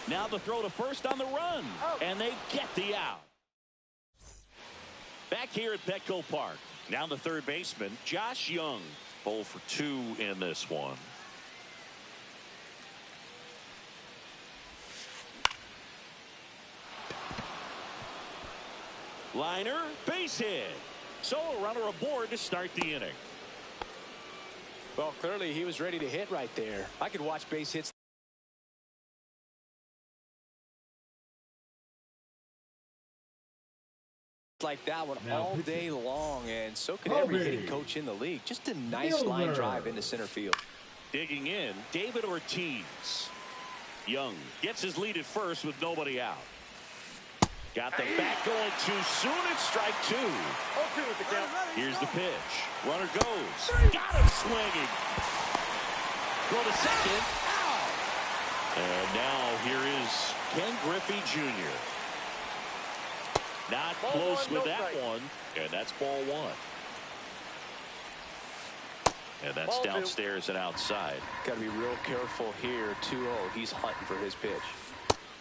Now the throw to first on the run, and they get the out. Back here at Petco Park, now the third baseman, Josh Young. 0 for 2 in this one. Liner, base hit. So a runner aboard to start the inning. Well, clearly he was ready to hit right there. I could watch base hits like that one all day long, and so could every hitting coach in the league. Just a nice line drive into center field. Digging in, David Ortiz. Young gets his lead at first with nobody out. Got the bat going too soon. It's strike 2. 0-2 with the count. Here's the pitch. Runner goes. Got him swinging. Throw to second. Out. And now here is Ken Griffey Jr. Not close with that one. And that's ball 1. And that's downstairs and outside. Got to be real careful here. 2-0. He's hunting for his pitch.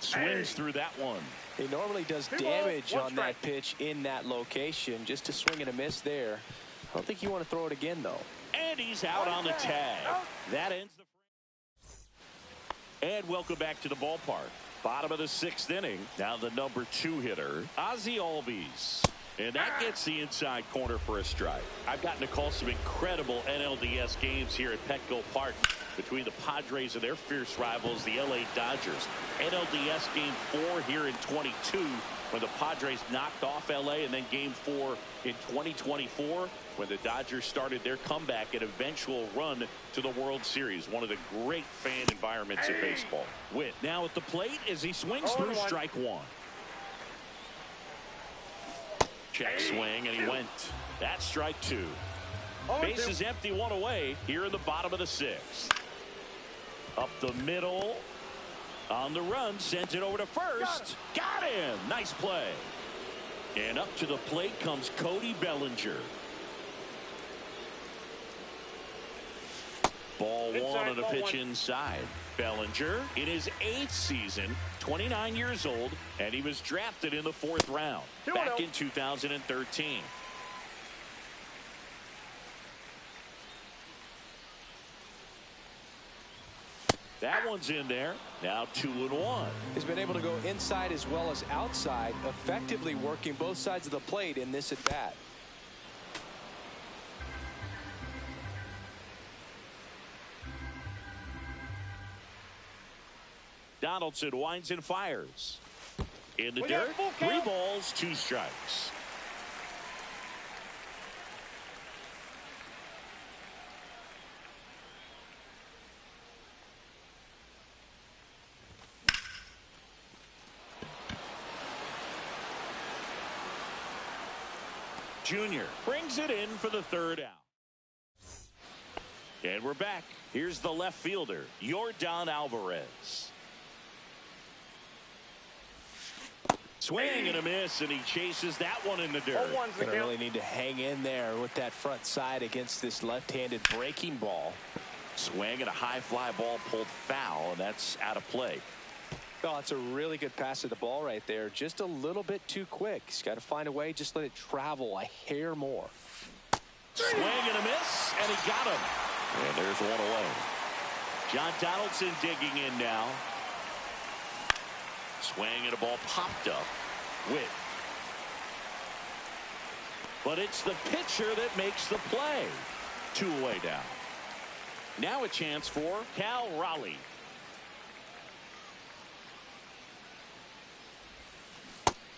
Swings through that one. He normally does damage on that pitch in that location. Just a swing and a miss there. I don't think you want to throw it again, though. And he's out on the tag. That ends the frame. And welcome back to the ballpark. Bottom of the 6th inning. Now the number 2 hitter, Ozzie Albies. And that gets the inside corner for a strike. I've gotten to call some incredible NLDS games here at Petco Park between the Padres and their fierce rivals, the LA Dodgers. NLDS Game 4 here in 22 when the Padres knocked off LA, and then Game 4 in 2024 when the Dodgers started their comeback and eventual run to the World Series. One of the great fan environments of baseball. Witt now at the plate as he swings through strike 1. Check swing, and he went. That's strike 2. Base is empty, 1 away here in the bottom of the 6th. Up the middle. On the run, sends it over to first. Got him. Nice play. And up to the plate comes Cody Bellinger. Ball 1 on a pitch inside. Bellinger in his 8th season, 29 years old, and he was drafted in the 4th round back in 2013. That one's in there. Now 2-1. He's been able to go inside as well as outside, effectively working both sides of the plate in this at bat. Donaldson winds and fires. In the dirt, 3 balls, 2 strikes. Junior brings it in for the 3rd out. And we're back. Here's the left fielder, Yordan Alvarez. Swing and a miss, and he chases that one in the dirt. Gonna really need to hang in there with that front side against this left-handed breaking ball. Swing and a high fly ball pulled foul, and that's out of play. Oh, it's a really good pass of the ball right there. Just a little bit too quick. He's got to find a way. Just let it travel a hair more. Swing and a miss, and he got him. And there's 1 away. John Donaldson digging in now. Swing and a ball popped up. Witt. But it's the pitcher that makes the play. 2 away down. Now a chance for Cal Raleigh.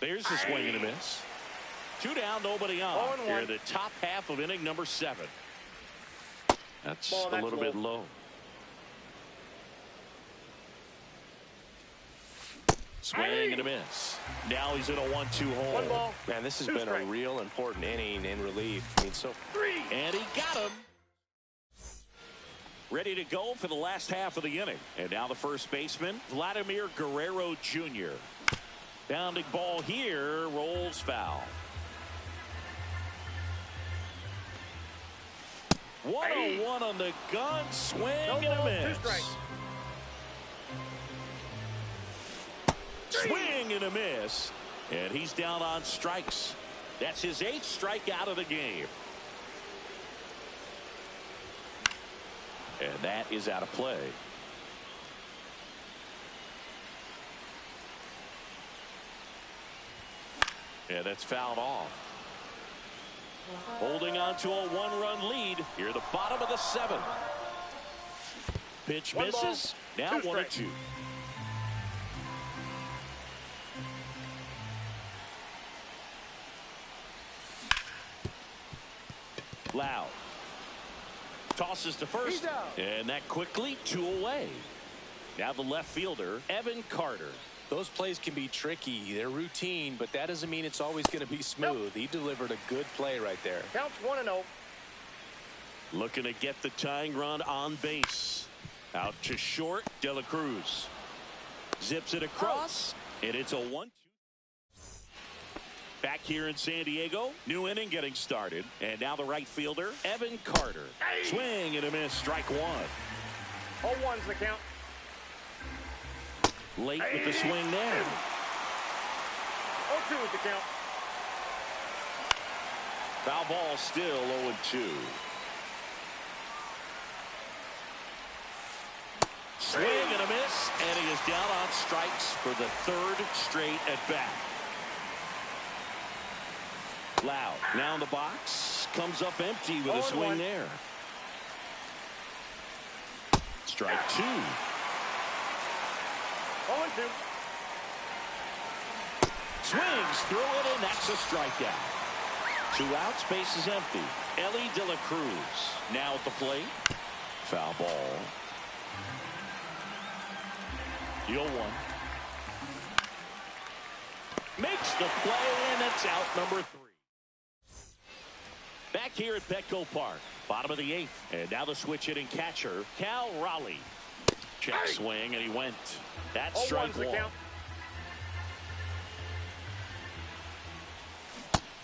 There's the swing and a miss. 2 down, nobody on. Here, the top half of inning number 7. That's a little bit low. Swing and a miss. Now he's in a 1-2 hole. Man, this has been a real important inning in relief. I mean, so. And he got him. Ready to go for the last half of the inning. And now the first baseman, Vladimir Guerrero Jr. Bounding ball here, rolls foul. 1-0-1 on the gun, swing and a miss. Swing and a miss, and he's down on strikes. That's his 8th strikeout of the game. And that is out of play. And that's fouled off. Holding on to a 1-run lead here at the bottom of the 7th. Pitch misses. Now 1-2. Loud. Tosses to first. And that quickly 2 away. Now the left fielder, Evan Carter. Those plays can be tricky. They're routine, but that doesn't mean it's always going to be smooth. He delivered a good play right there. Counts 1-0. Looking to get the tying run on base. Out to short, De La Cruz. Zips it across, and it's a 1-2. Back here in San Diego, new inning getting started. And now the right fielder, Evan Carter. Swing and a miss, strike 1. 0-1's the count. Late with the swing there. 0-2 is the count. Foul ball still 0-2. Swing and a miss, and he is down on strikes for the 3rd straight at bat. Loud now in the box, comes up empty with a swing there. Strike 2. 0-2. Swings through it, and that's a strikeout. 2 outs, base is empty. Ellie De La Cruz now at the plate. Foul ball. The 0-1. Makes the play, and that's out number 3. Back here at Petco Park, bottom of the 8th. And now the switch hitting catcher, Cal Raleigh. Check swing, and he went. That's strike 1.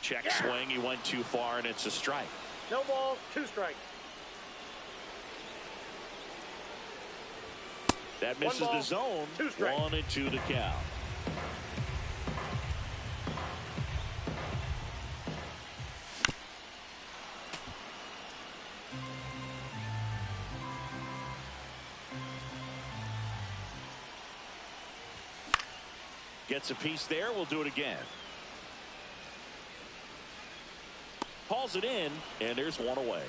Check swing, he went too far, and it's a strike. No balls, 2 strikes. That misses the zone. 1-2 the count. Gets a piece there. We'll do it again. Hauls it in, and there's 1 away.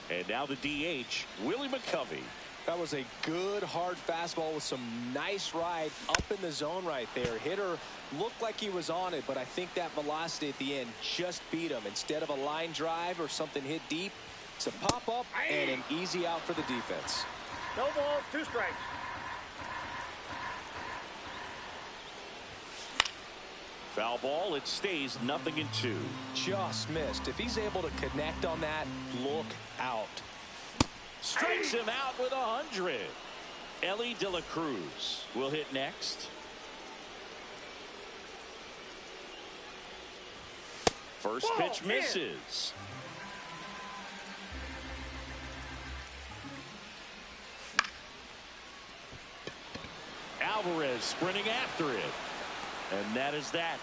And now the DH, Willie McCovey. That was a good hard fastball with some nice ride up in the zone right there. Hitter looked like he was on it, but I think that velocity at the end just beat him. Instead of a line drive or something hit deep, it's a pop up and an easy out for the defense. No balls, 2 strikes. Foul ball, it stays 0-2. Just missed. If he's able to connect on that, look out. Strikes him out with 100. Ellie De La Cruz will hit next. First pitch misses. Alvarez sprinting after it. And that is that.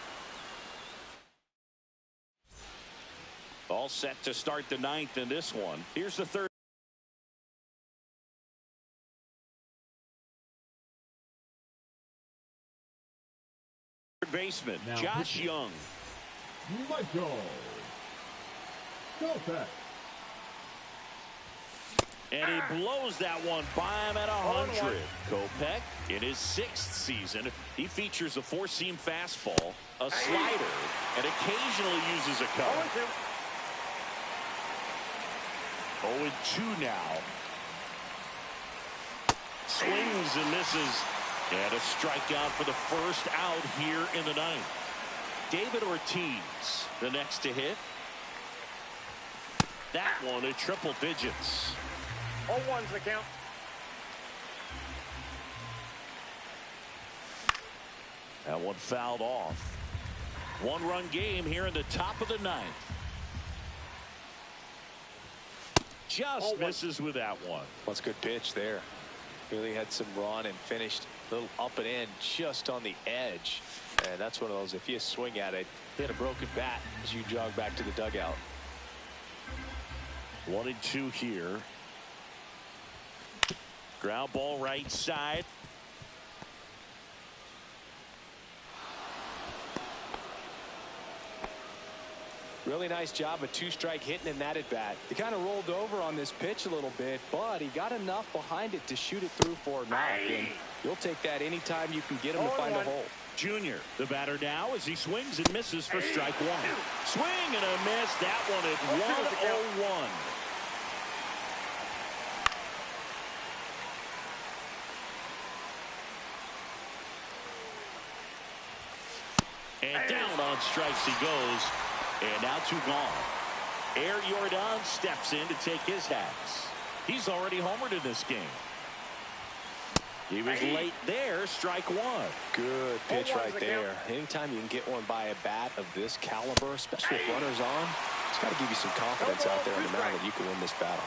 All set to start the 9th in this one. Here's the 3rd. baseman, Now Josh pitching. Young. Michael Kopech. And he blows that one by him at 100. Kopech, in his 6th season, he features a four-seam fastball, a slider, and occasionally uses a cutter. 0-2 now. Swings and misses. And a strikeout for the first out here in the 9th. David Ortiz, the next to hit. That one at triple digits. 0-1's the count. That one fouled off. 1-run game here in the top of the 9th. Just misses with that one. That's a good pitch there. Really had some run and finished a little up and in just on the edge. And that's one of those, if you swing at it, hit a broken bat as you jog back to the dugout. 1-2 here. Ground ball right side. Really nice job of two-strike hitting in that at bat. He kind of rolled over on this pitch a little bit, but he got enough behind it to shoot it through for a knock. And you'll take that anytime you can get him to find a hole. Junior, the batter now as he swings and misses for strike one. Swing and a miss. That one at 1-0-1. And down on strikes he goes. And now 2 gone. Air Jordan steps in to take his hats. He's already homered in this game. He was late there. Strike one. Good pitch right there. Anytime you can get one by a bat of this caliber, especially with runners on, it's got to give you some confidence out there on the mound that you can win this battle.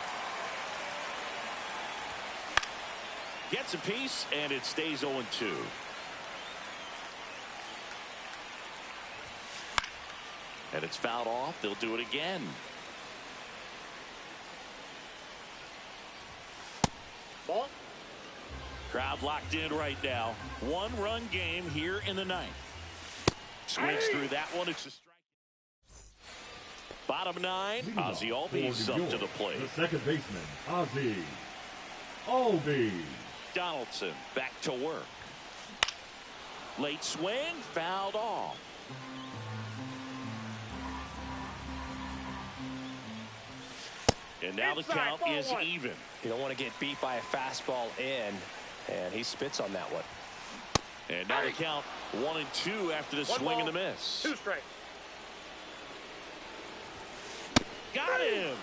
Gets a piece, and it stays 0-2. And it's fouled off. They'll do it again. Ball. Crowd locked in right now. 1-run game here in the 9th. Swings through that one. It's a strike. Bottom 9. Ozzie Albies up to the plate. The second baseman, Ozzie Albies. Donaldson back to work. Late swing, fouled off. And now the count is even. You don't want to get beat by a fastball in, and he spits on that one. And now the count 1-2 after the swing and the miss. 2 strikes. Got him.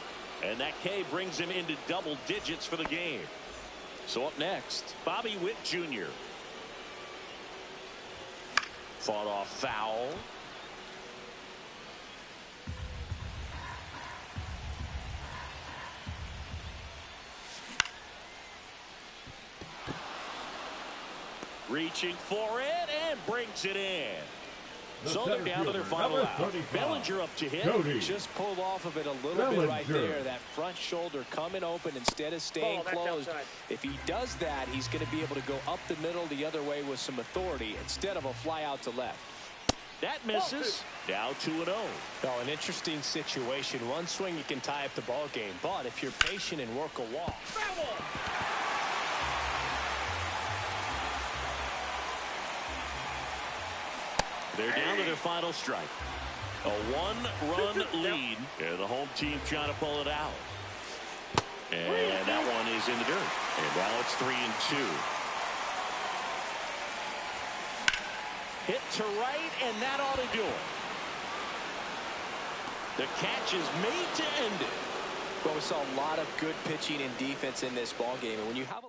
And that K brings him into double digits for the game. So up next, Bobby Witt Jr. Fought off foul. Reaching for it and brings it in. So they're down to their final out. Bellinger up to hit. Cody. Just pulled off of it a little bit right there. That front shoulder coming open instead of staying closed. If he does that, he's going to be able to go up the middle the other way with some authority instead of a fly out to left. That misses. Now 2-0. Oh, an interesting situation. One swing you can tie up the ball game, but if you're patient and work a walk. They're down to their final strike. A 1-run lead, and the home team trying to pull it out. And that one is in the dirt. And now it's 3-2. Hit to right, and that ought to do it. The catch is made to end it. Well, we saw a lot of good pitching and defense in this ball game, and when you have a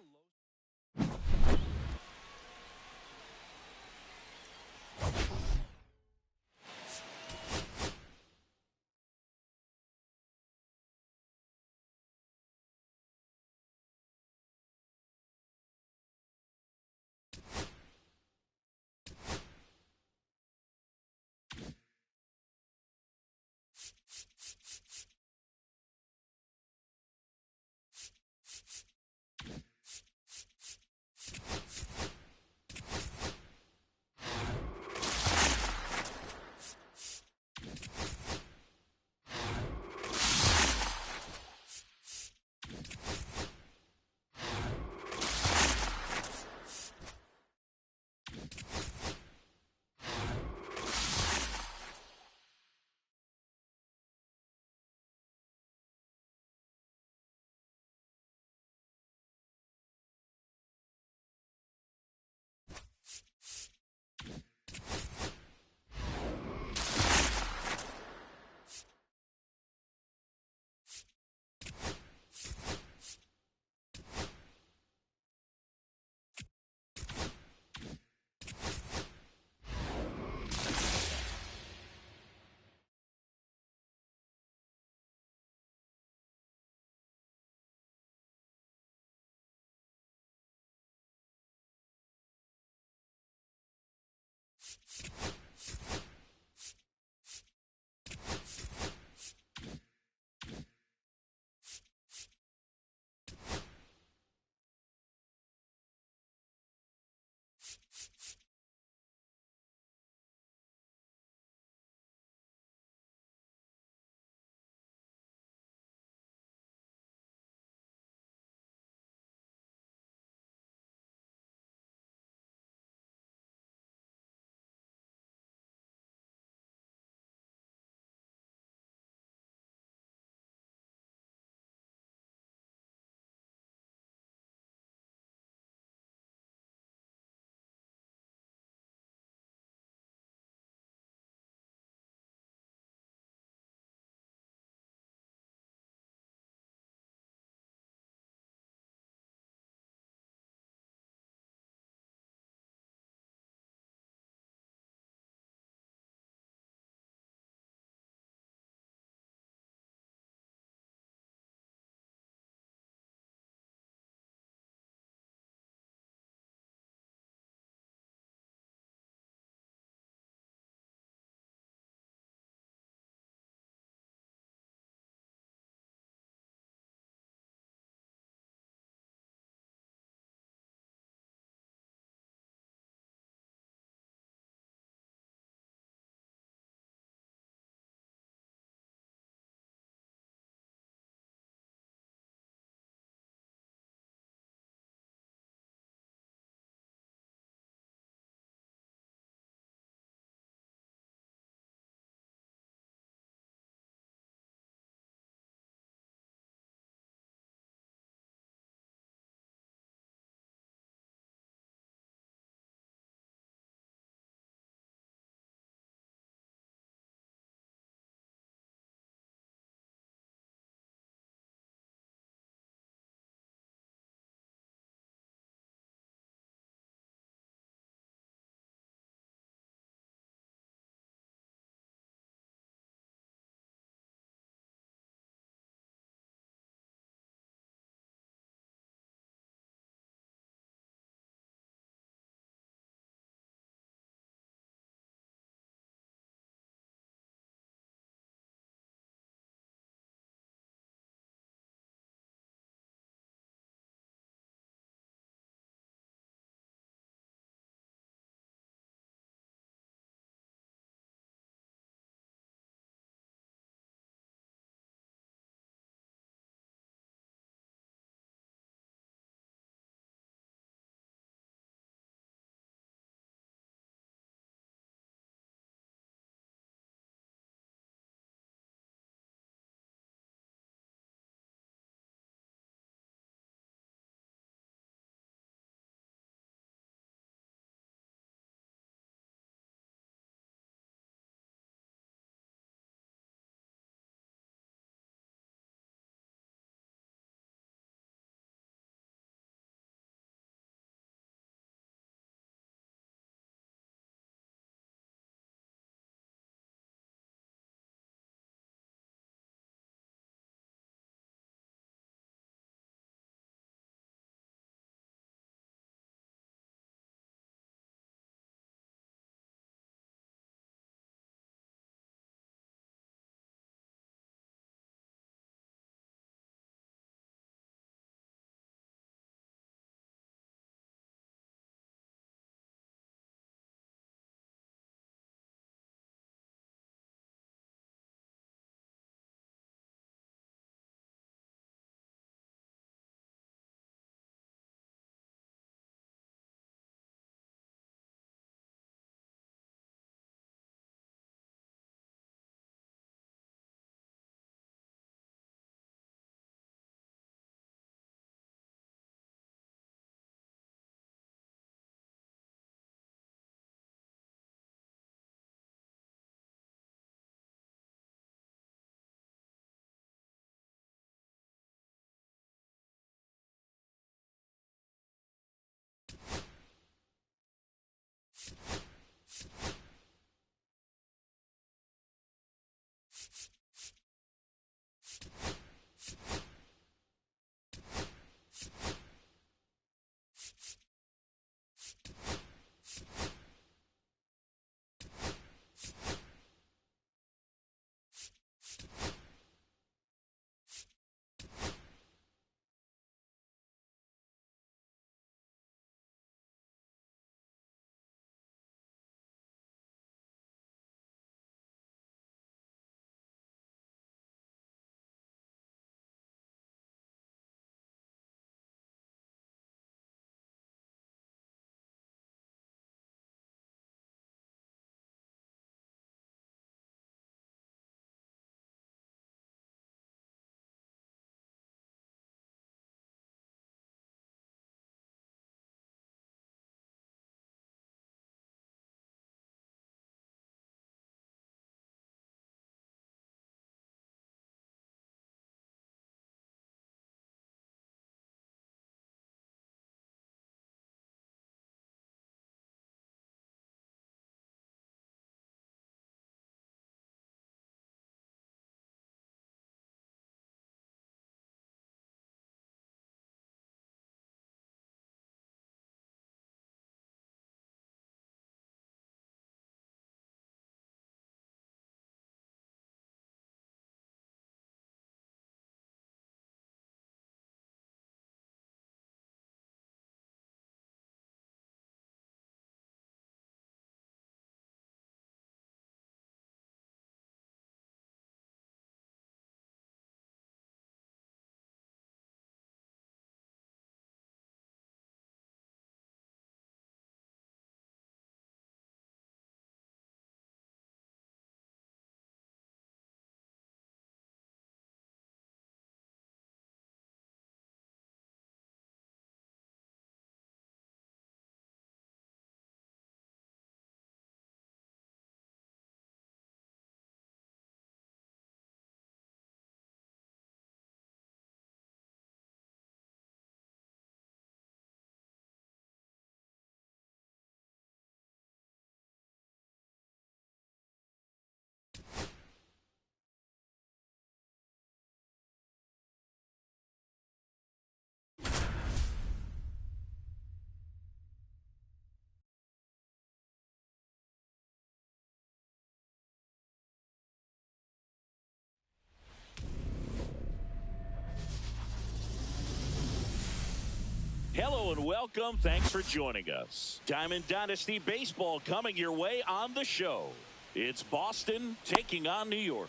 Hello and welcome. Thanks for joining us. Diamond Dynasty Baseball coming your way on the show. It's Boston taking on New York.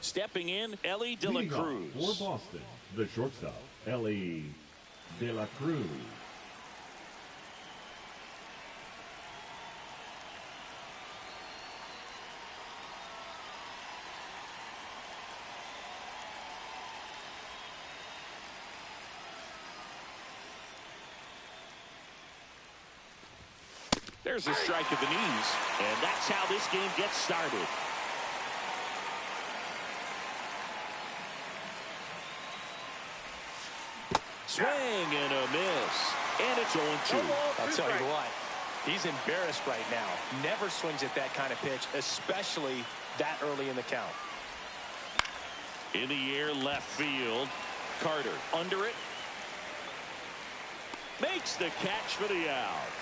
Stepping in, Ellie De La Cruz. For Boston, the shortstop, Ellie De La Cruz. There's a strike at the knees, and that's how this game gets started. Swing and a miss, and it's 0-2. I'll tell you what, he's embarrassed right now. Never swings at that kind of pitch, especially that early in the count. In the air, left field. Carter under it. Makes the catch for the out.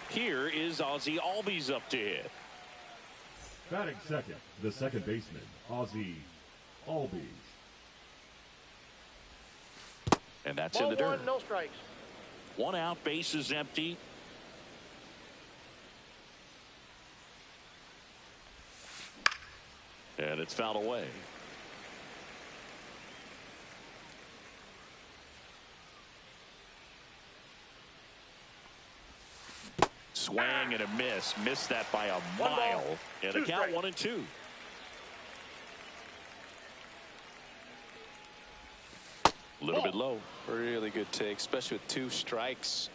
Here is Ozzie Albies up to hit. Batting second, the second baseman, Ozzie Albies. And that's Ball in the dirt. one, no strikes. One out, base is empty. And it's fouled away. Swing and a miss. Missed that by a mile. And a count 1-2. A little bit low. Really good take, especially with 2 strikes.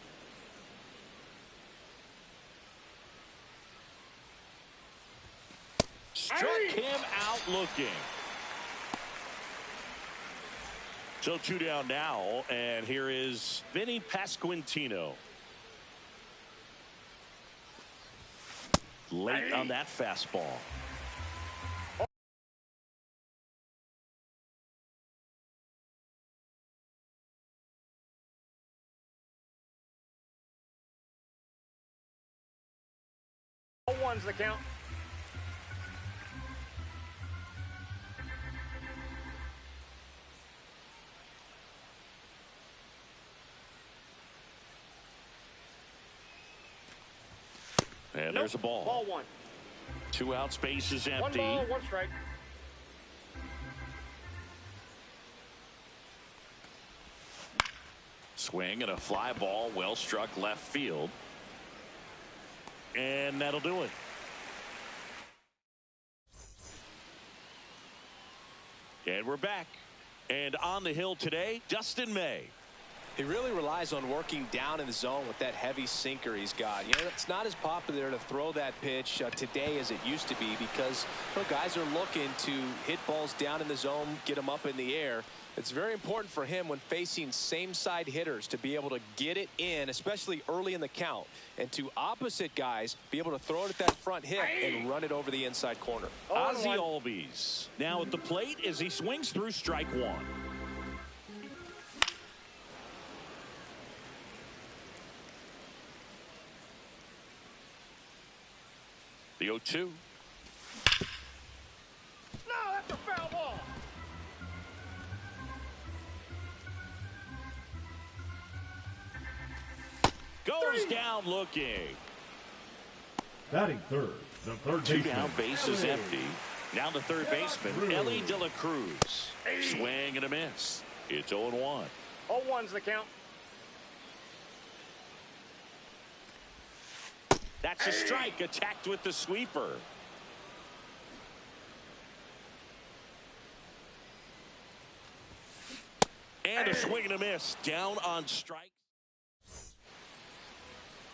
Struck him out looking. So 2 down now, and here is Vinny Pasquantino. Late on that fastball. Ball one's the count. And there's a ball. Ball one. 2 out, space is One empty. ball, one strike. Swing and a fly ball, well struck left field. And that'll do it. And we're back. And on the hill today, Dustin May. He really relies on working down in the zone with that heavy sinker he's got. You know, it's not as popular to throw that pitch today as it used to be because guys are looking to hit balls down in the zone, get them up in the air. It's very important for him when facing same-side hitters to be able to get it in, especially early in the count, and to opposite guys be able to throw it at that front hip and run it over the inside corner. Ozzie Albies now at the plate as he swings through strike 1. The 0-2. No, that's a foul ball. Goes down looking. Batting third, the third 2 baseman. down, base is empty. Now the third baseman, Ellie De La Cruz. Swing and a miss. It's 0-1. 0-1's the count. That's a strike, attacked with the sweeper. And a swing and a miss, down on strike.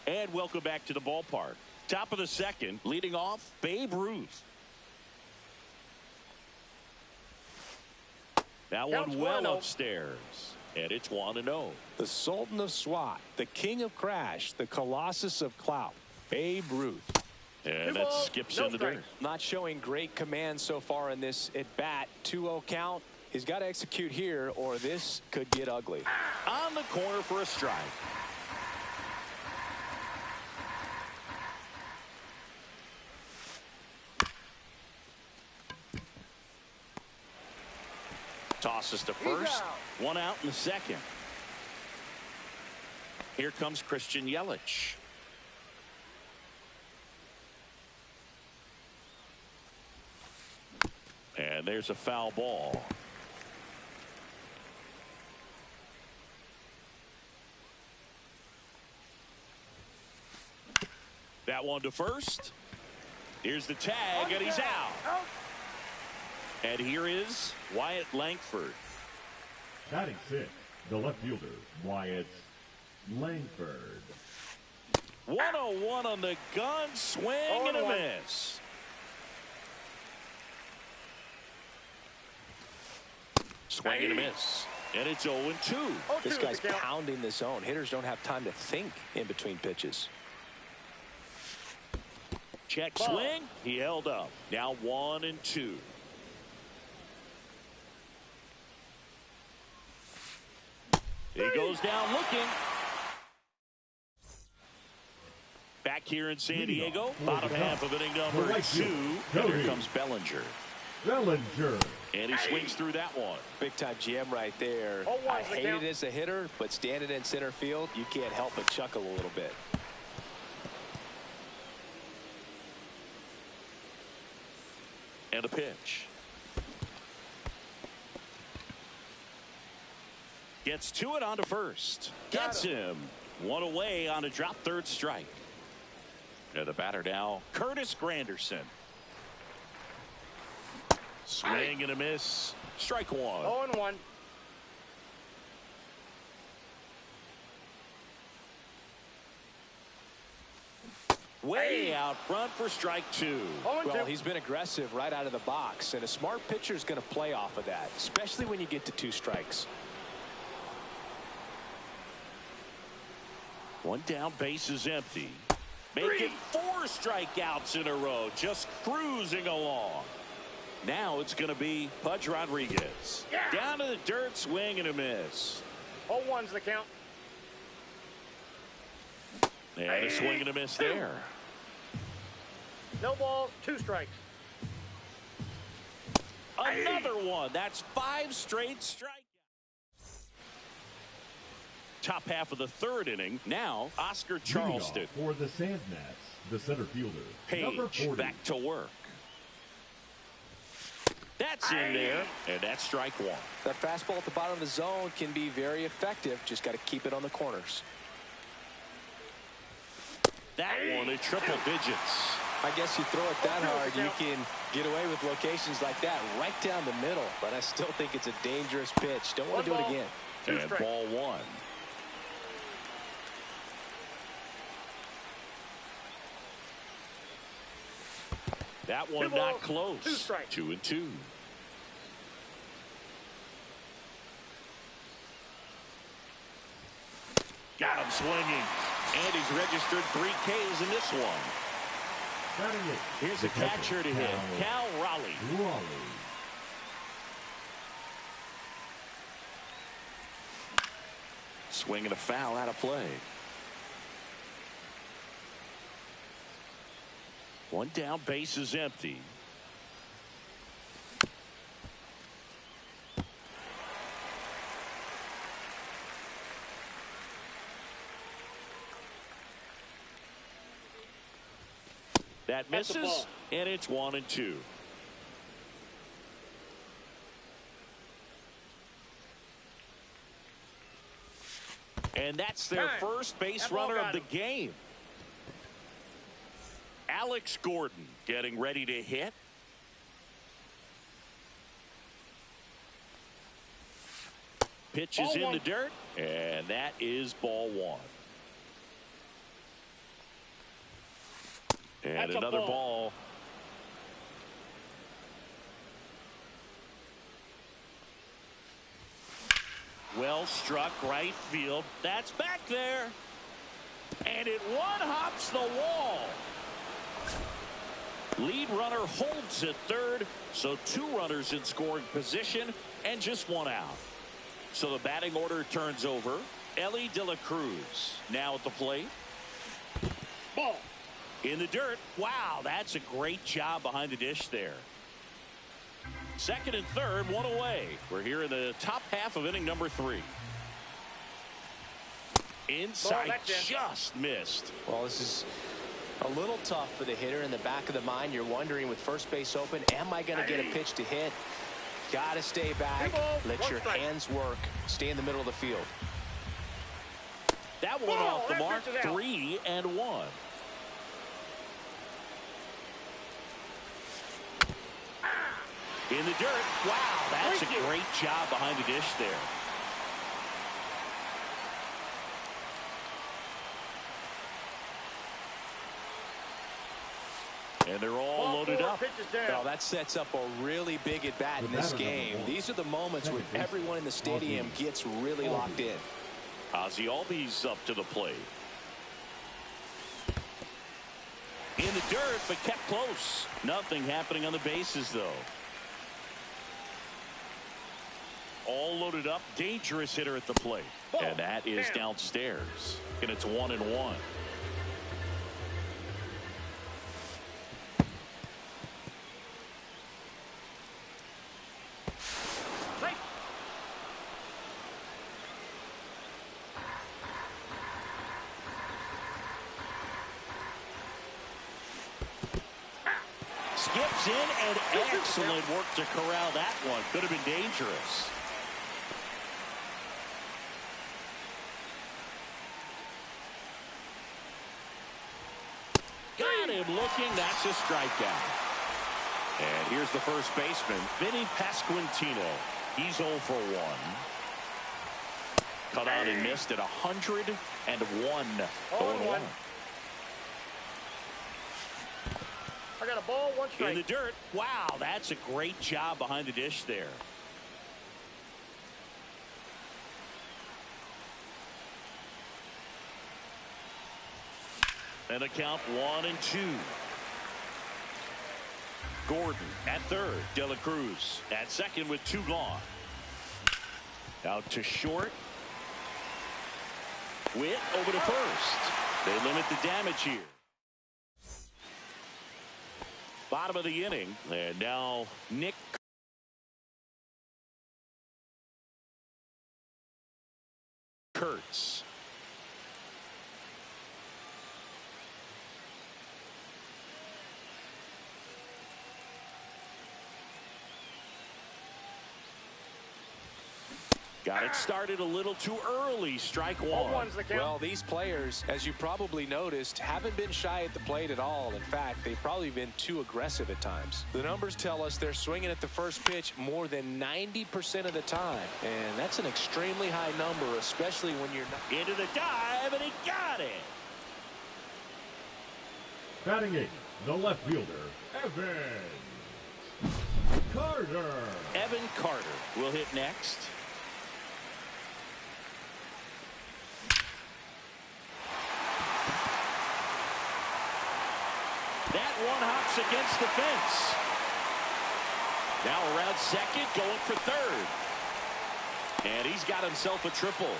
And welcome back to the ballpark. Top of the second, leading off, Babe Ruth. That one well upstairs, and it's 1-0. The Sultan of SWAT, the King of Crash, the Colossus of Clout, Babe Ruth. And that skips in the dirt. Not showing great command so far in this at-bat. 2-0 count. He's got to execute here, or this could get ugly. On the corner for a strike. tosses to first. One out in the second. Here comes Christian Yelich. And there's a foul ball. That one to first. Here's the tag, and he's out. And here is Wyatt Langford. Batting 6, the left fielder, Wyatt Langford. 101 on the gun, swing and a miss. Swing and a miss. And it's 0-2. This guy's pounding the zone. Hitters don't have time to think in between pitches. Check swing. He held up. Now 1-2. He goes down looking. Back here in San Diego, bottom half of inning number 2. And here comes Bellinger. And he swings through that one. Big time jam right there. I hate it as a hitter, but standing in center field, you can't help but chuckle a little bit. And a pitch. Gets to it onto first. Gets him. One away on a drop third strike. And the batter now, Curtis Granderson. Swing and a miss. Strike one. 0-1. Way out front for strike 2. Well, he's been aggressive right out of the box, and a smart pitcher is going to play off of that, especially when you get to 2 strikes. One down, base is empty. Make it 4 strikeouts in a row, just cruising along. Now it's going to be Pudge Rodriguez. Down to the dirt, swing and a miss. 0-1's the count. And a swing and a miss there. No balls, 2 strikes. Another one. That's 5 straight strikeouts. Top half of the 3rd inning. Now, Oscar Charleston. For the Sandnets, the center fielder, number Page 40. back to work. That's in there, and that's strike 1. That fastball at the bottom of the zone can be very effective. Just got to keep it on the corners. That one at triple digits. I guess you throw it that hard, you can get away with locations like that right down the middle. But I still think it's a dangerous pitch. Don't want to do it again. And ball 1. That one not close. 2-2. Got him swinging. And he's registered 3 Ks in this one. Here's a catcher to hit. Cal Raleigh. Swinging a foul out of play. One down, base is empty. That misses, and it's 1-2. And that's their first base runner of the game. Alex Gordon getting ready to hit. Pitch is in the dirt, and that is ball 1. And another ball. Well struck right field. That's back there. And it one-hops the wall. Lead runner holds at third, so 2 runners in scoring position and just 1 out. So the batting order turns over. Ellie De La Cruz now at the plate. Ball. In the dirt. Wow, that's a great job behind the dish there. Second and third, one away. We're here in the top half of inning number 3. Inside, just missed. Well, this is a little tough for the hitter. In the back of the mind, you're wondering with first base open, am I going to get a pitch to hit? Got to stay back. Let your hands work. Stay in the middle of the field. That one off the mark. 3 and 1. In the dirt. Wow, that's a great job behind the dish there. And they're all loaded up. Well, that sets up a really big at bat in this game. These are the moments when everyone in the stadium gets really locked in. Ozzie Albies up to the plate. In the dirt, but kept close. Nothing happening on the bases, though. All loaded up. Dangerous hitter at the plate. And that is downstairs. And it's 1 and 1. Skips in, and excellent work to corral that one. Could have been dangerous. Got him looking. That's a strikeout. And here's the first baseman, Vinny Pasquantino. He's 0 for 1. Cut out and missed at 101. 0-1. I got a ball, 1 strike. In the dirt. Wow, that's a great job behind the dish there. And a count 1 and 2. Gordon at third. De La Cruz at second with 2 gone. Out to short. Witt over to first. They limit the damage here. Bottom of the inning, and now Nick Kurtz. Got it started a little too early. Strike 1. Well, these players, as you probably noticed, haven't been shy at the plate at all. In fact, they've probably been too aggressive at times. The numbers tell us they're swinging at the first pitch more than 90% of the time. And that's an extremely high number, especially when you're not. Into the dive, and he got it. Batting 8, the left fielder, Evan Carter. Evan Carter will hit next. That one hops against the fence. Now around second, going for third. And he's got himself a triple.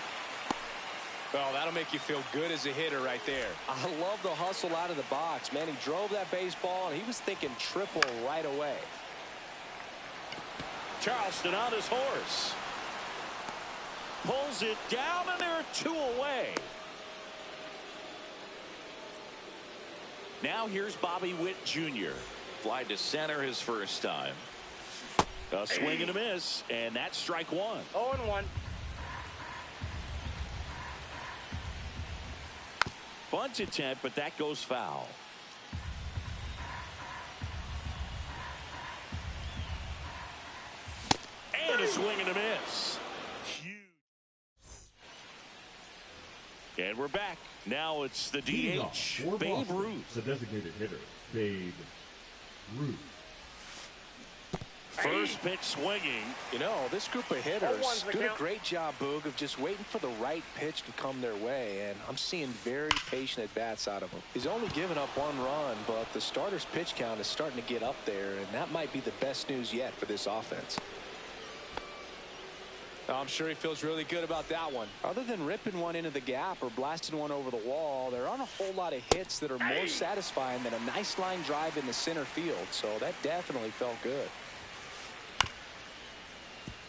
Well, that'll make you feel good as a hitter right there. I love the hustle out of the box, man. He drove that baseball, and he was thinking triple right away. Charleston on his horse. Pulls it down, and there are 2 away. Now here's Bobby Witt Jr. Fly to center his first time. A swing and a miss, and that's strike 1. 0-1. Bunt attempt, but that goes foul. And a swing and a miss. Huge. And we're back. Now it's the DH, Babe Ruth. The designated hitter, Babe Ruth. First pitch swinging. You know, this group of hitters did a great job, Boog, of just waiting for the right pitch to come their way, and I'm seeing very patient at-bats out of them. He's only given up 1 run, but the starter's pitch count is starting to get up there, and that might be the best news yet for this offense. I'm sure he feels really good about that one. Other than ripping one into the gap or blasting one over the wall, there aren't a whole lot of hits that are more satisfying than a nice line drive in the center field, so that definitely felt good.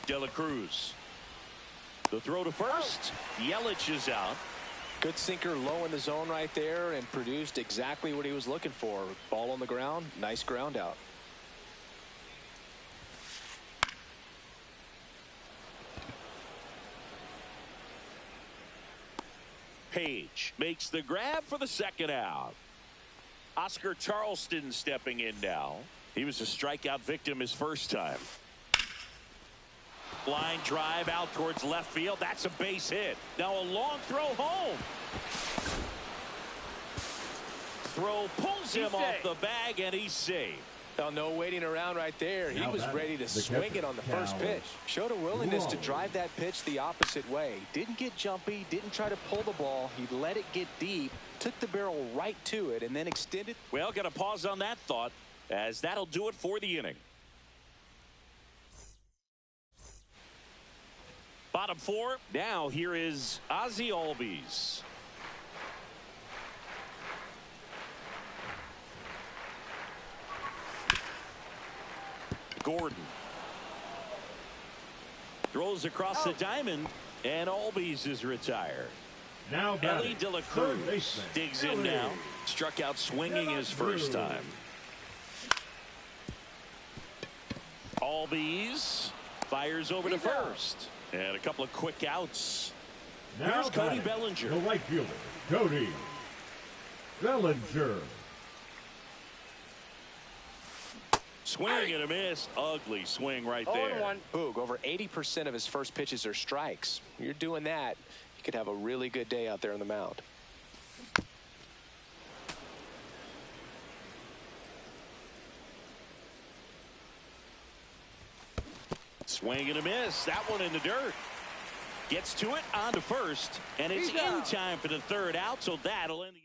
De La Cruz. The throw to first. Yelich is out. Good sinker low in the zone right there and produced exactly what he was looking for. Ball on the ground. Nice ground out. Page makes the grab for the second out. Oscar Charleston stepping in now. He was a strikeout victim his first time. Line drive out towards left field. That's a base hit. Now a long throw home. Throw pulls him off the bag, and he's safe. Now, no waiting around right there. He was ready to swing it on the first pitch. Showed a willingness to drive that pitch the opposite way. Didn't get jumpy, didn't try to pull the ball. He let it get deep, took the barrel right to it, and then extended. Well, got to pause on that thought, as that'll do it for the inning. Bottom four. Now here is Ozzie Albies. Gordon throws across the diamond, and Albies is retired. Now Ellie De La Cruz digs in now. Struck out swinging his first time. Albies fires over to first. And a couple of quick outs. Now here's Cody Bellinger. The right fielder, Cody Bellinger. Swing and a miss. Ugly swing right there. Boog, over 80% of his first pitches are strikes. You're doing that, you could have a really good day out there on the mound. Swing and a miss. That one in the dirt. Gets to it on to first, and it's in time for the third out, so that'll end the inning.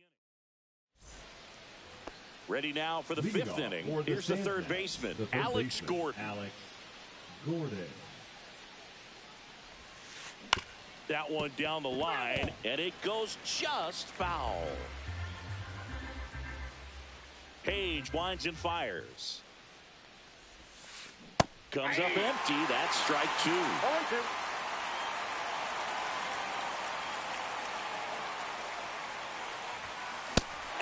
Ready now for the fifth inning. Here's the third baseman, Alex Gordon. That one down the line, and it goes just foul. Page winds and fires. Comes up empty. That's strike two.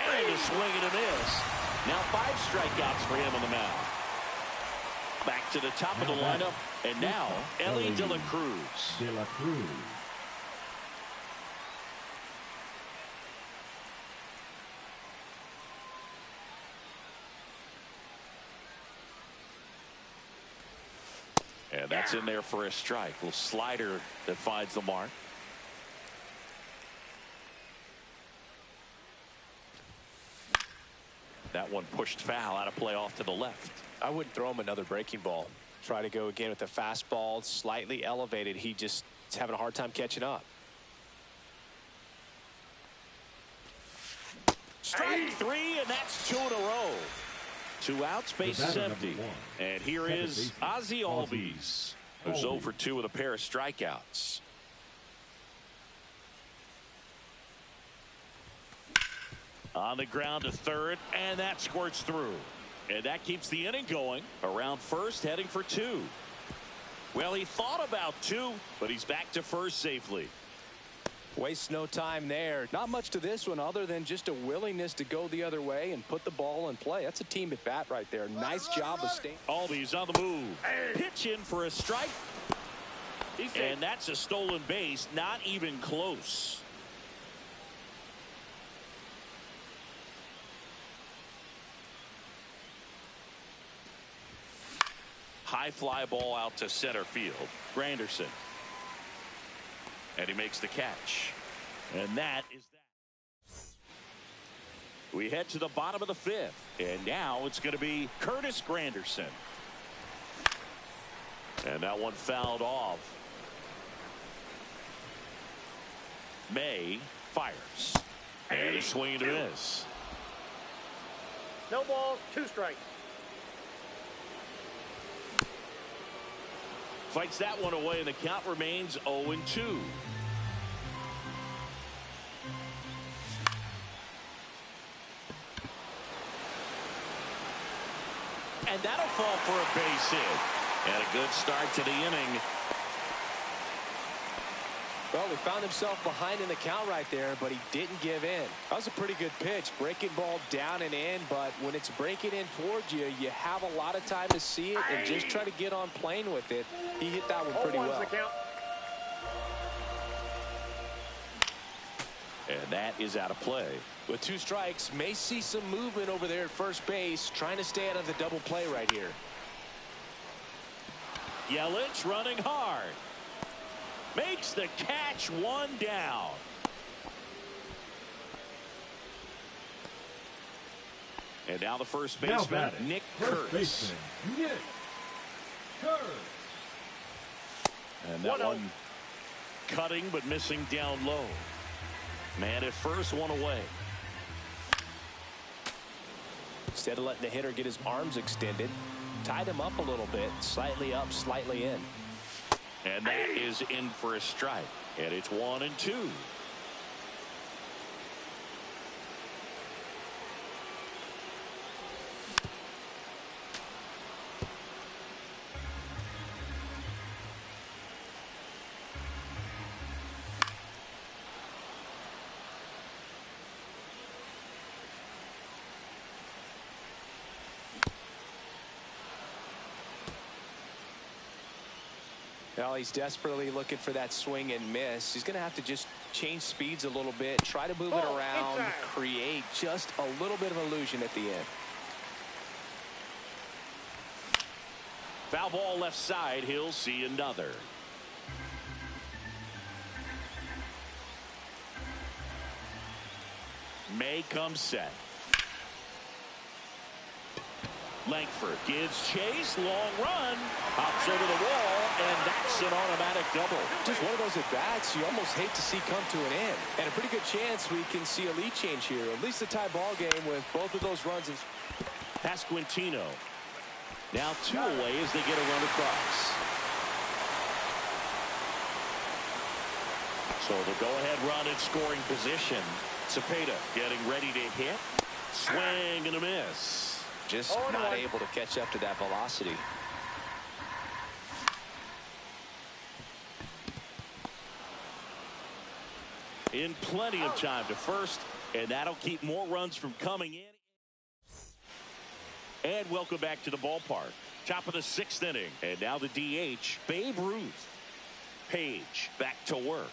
And a swing and a miss. Now 5 strikeouts for him on the mound. Back to the top of the lineup, and now Ellie De La Cruz. And that's in there for a strike. Little slider that finds the mark. That one pushed foul, out of play off to the left. I wouldn't throw him another breaking ball. Try to go again with the fastball, slightly elevated. He just is having a hard time catching up. Strike 3, and that's 2 in a row. 2 outs, base is empty. And here is Ozzie Albies, who's 0 for 2 with a pair of strikeouts. On the ground to third, and that squirts through. And that keeps the inning going. Around first, heading for 2. Well, he thought about 2, but he's back to first safely. Wastes no time there. Not much to this one other than just a willingness to go the other way and put the ball in play. That's a team at bat right there. Nice job of staying. Albies on the move. Pitch in for a strike. And that's a stolen base. Not even close. High fly ball out to center field. Granderson. And he makes the catch. And that is that. We head to the bottom of the 5th. And now it's going to be Curtis Granderson. And that one fouled off. May fires. And a swing and a miss. No balls, 2 strikes. Fights that one away, and the count remains 0-2. And that'll fall for a base hit. And a good start to the inning Well, he found himself behind in the count right there, but he didn't give in. That was a pretty good pitch. Breaking ball down and in, but when it's breaking in towards you, you have a lot of time to see it and just try to get on plane with it. He hit that one pretty well. And that is out of play. With 2 strikes, may see some movement over there at first base, trying to stay out of the double play right here. Yelich running hard. Makes the catch, 1 down. And now the first baseman, Nick Kurtz. Nick Kurtz. And that one cutting but missing down low. Man at first, 1 away. Instead of letting the hitter get his arms extended, tied him up a little bit, slightly up, slightly in. And that is in for a strike. And it's 1-2. Well, he's desperately looking for that swing and miss. He's going to have to just change speeds a little bit, try to move it around, create just a little bit of illusion at the end. Foul ball left side. He'll see another. May comes set. Langford gives chase, long run, hops over the wall, and that's an automatic double. Just one of those at-bats you almost hate to see come to an end. And a pretty good chance we can see a lead change here, at least a tie ball game with both of those runs. Pasquantino. Now 2 away as they get a run across. So the go-ahead run in scoring position. Cepeda getting ready to hit. Swing and a miss. Just not able to catch up to that velocity. In plenty of time to first, and that'll keep more runs from coming in. And welcome back to the ballpark. Top of the 6th inning. And now the DH, Babe Ruth. Page back to work.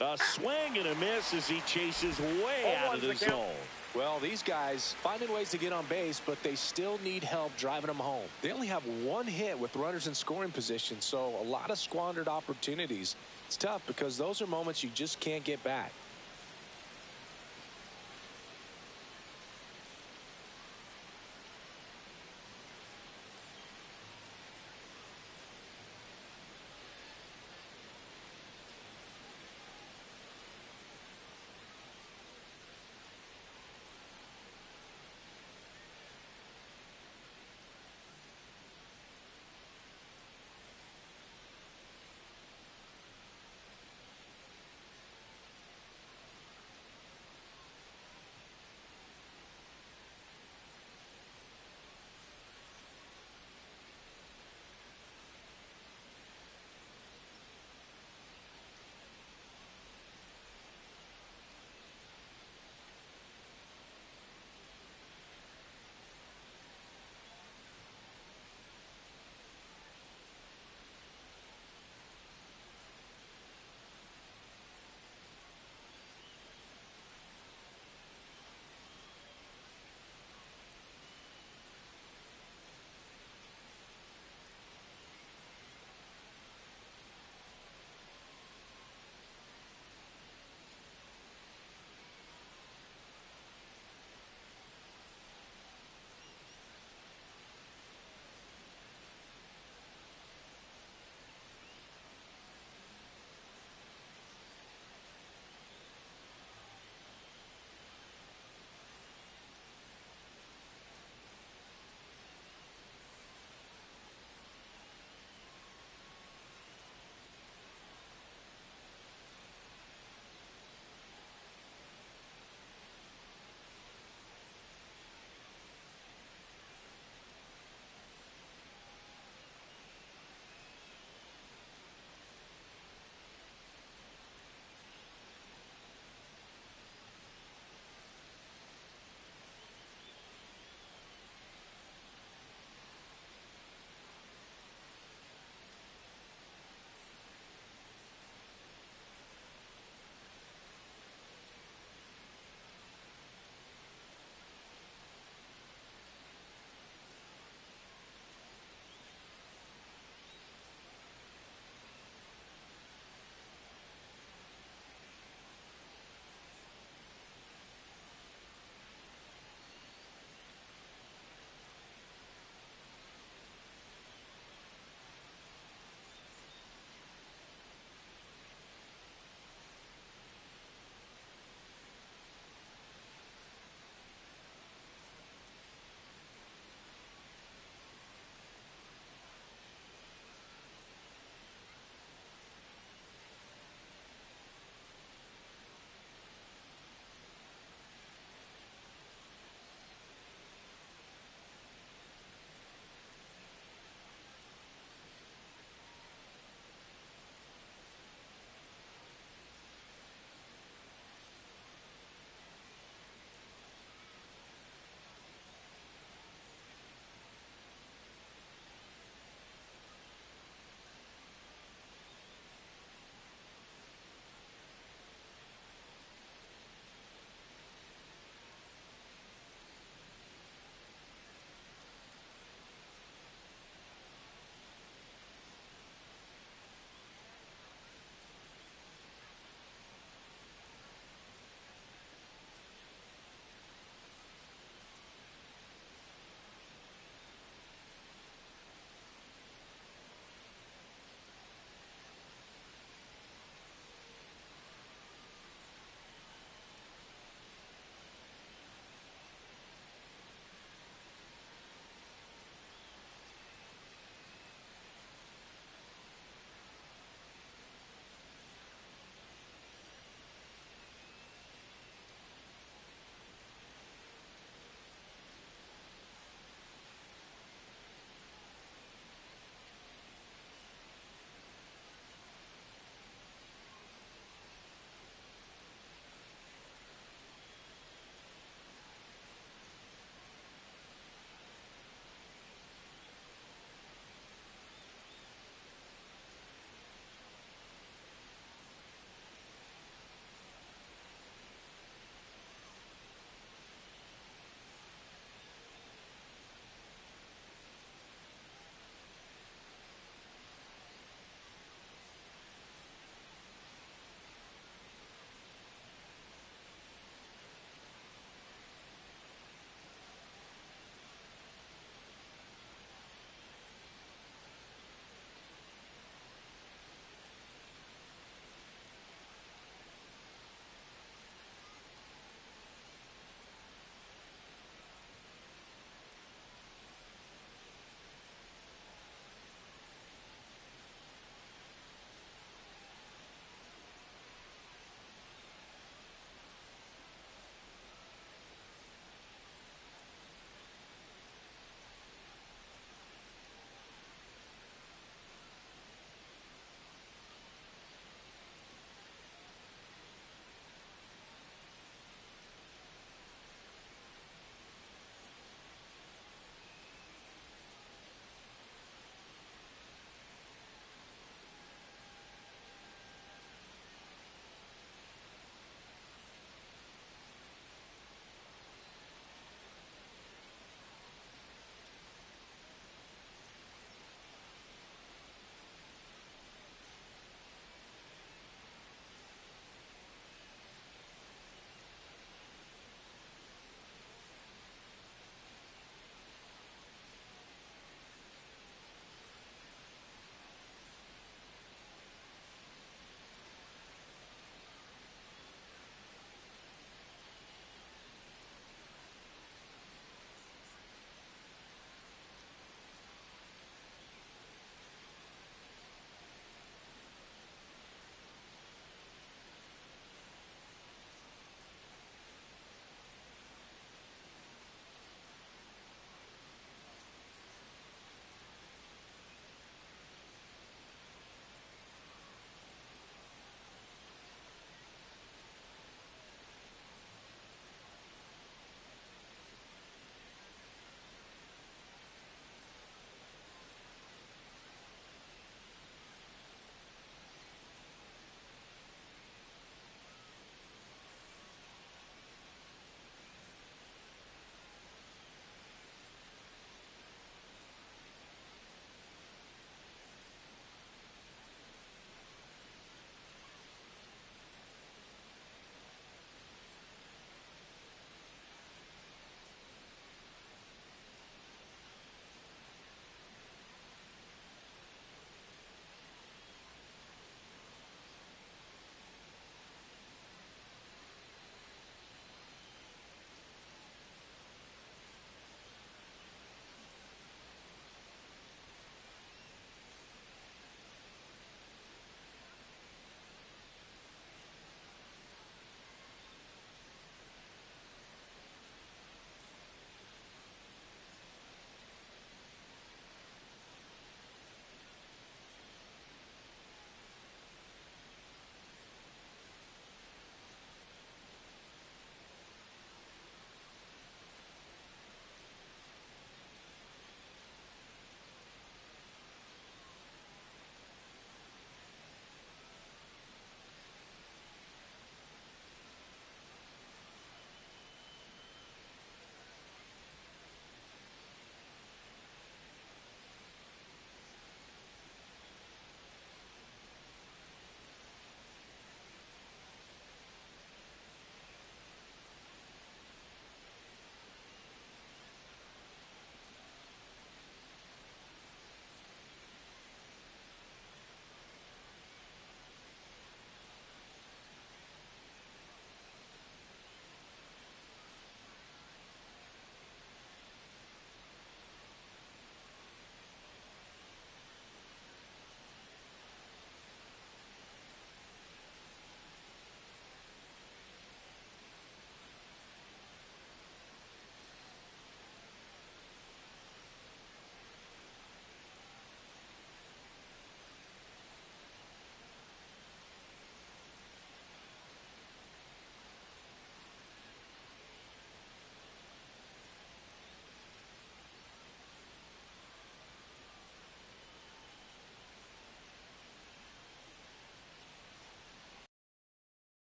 A swing and a miss as he chases way out of the zone. Well, these guys finding ways to get on base, but they still need help driving them home. They only have 1 hit with runners in scoring position, so a lot of squandered opportunities. It's tough because those are moments you just can't get back.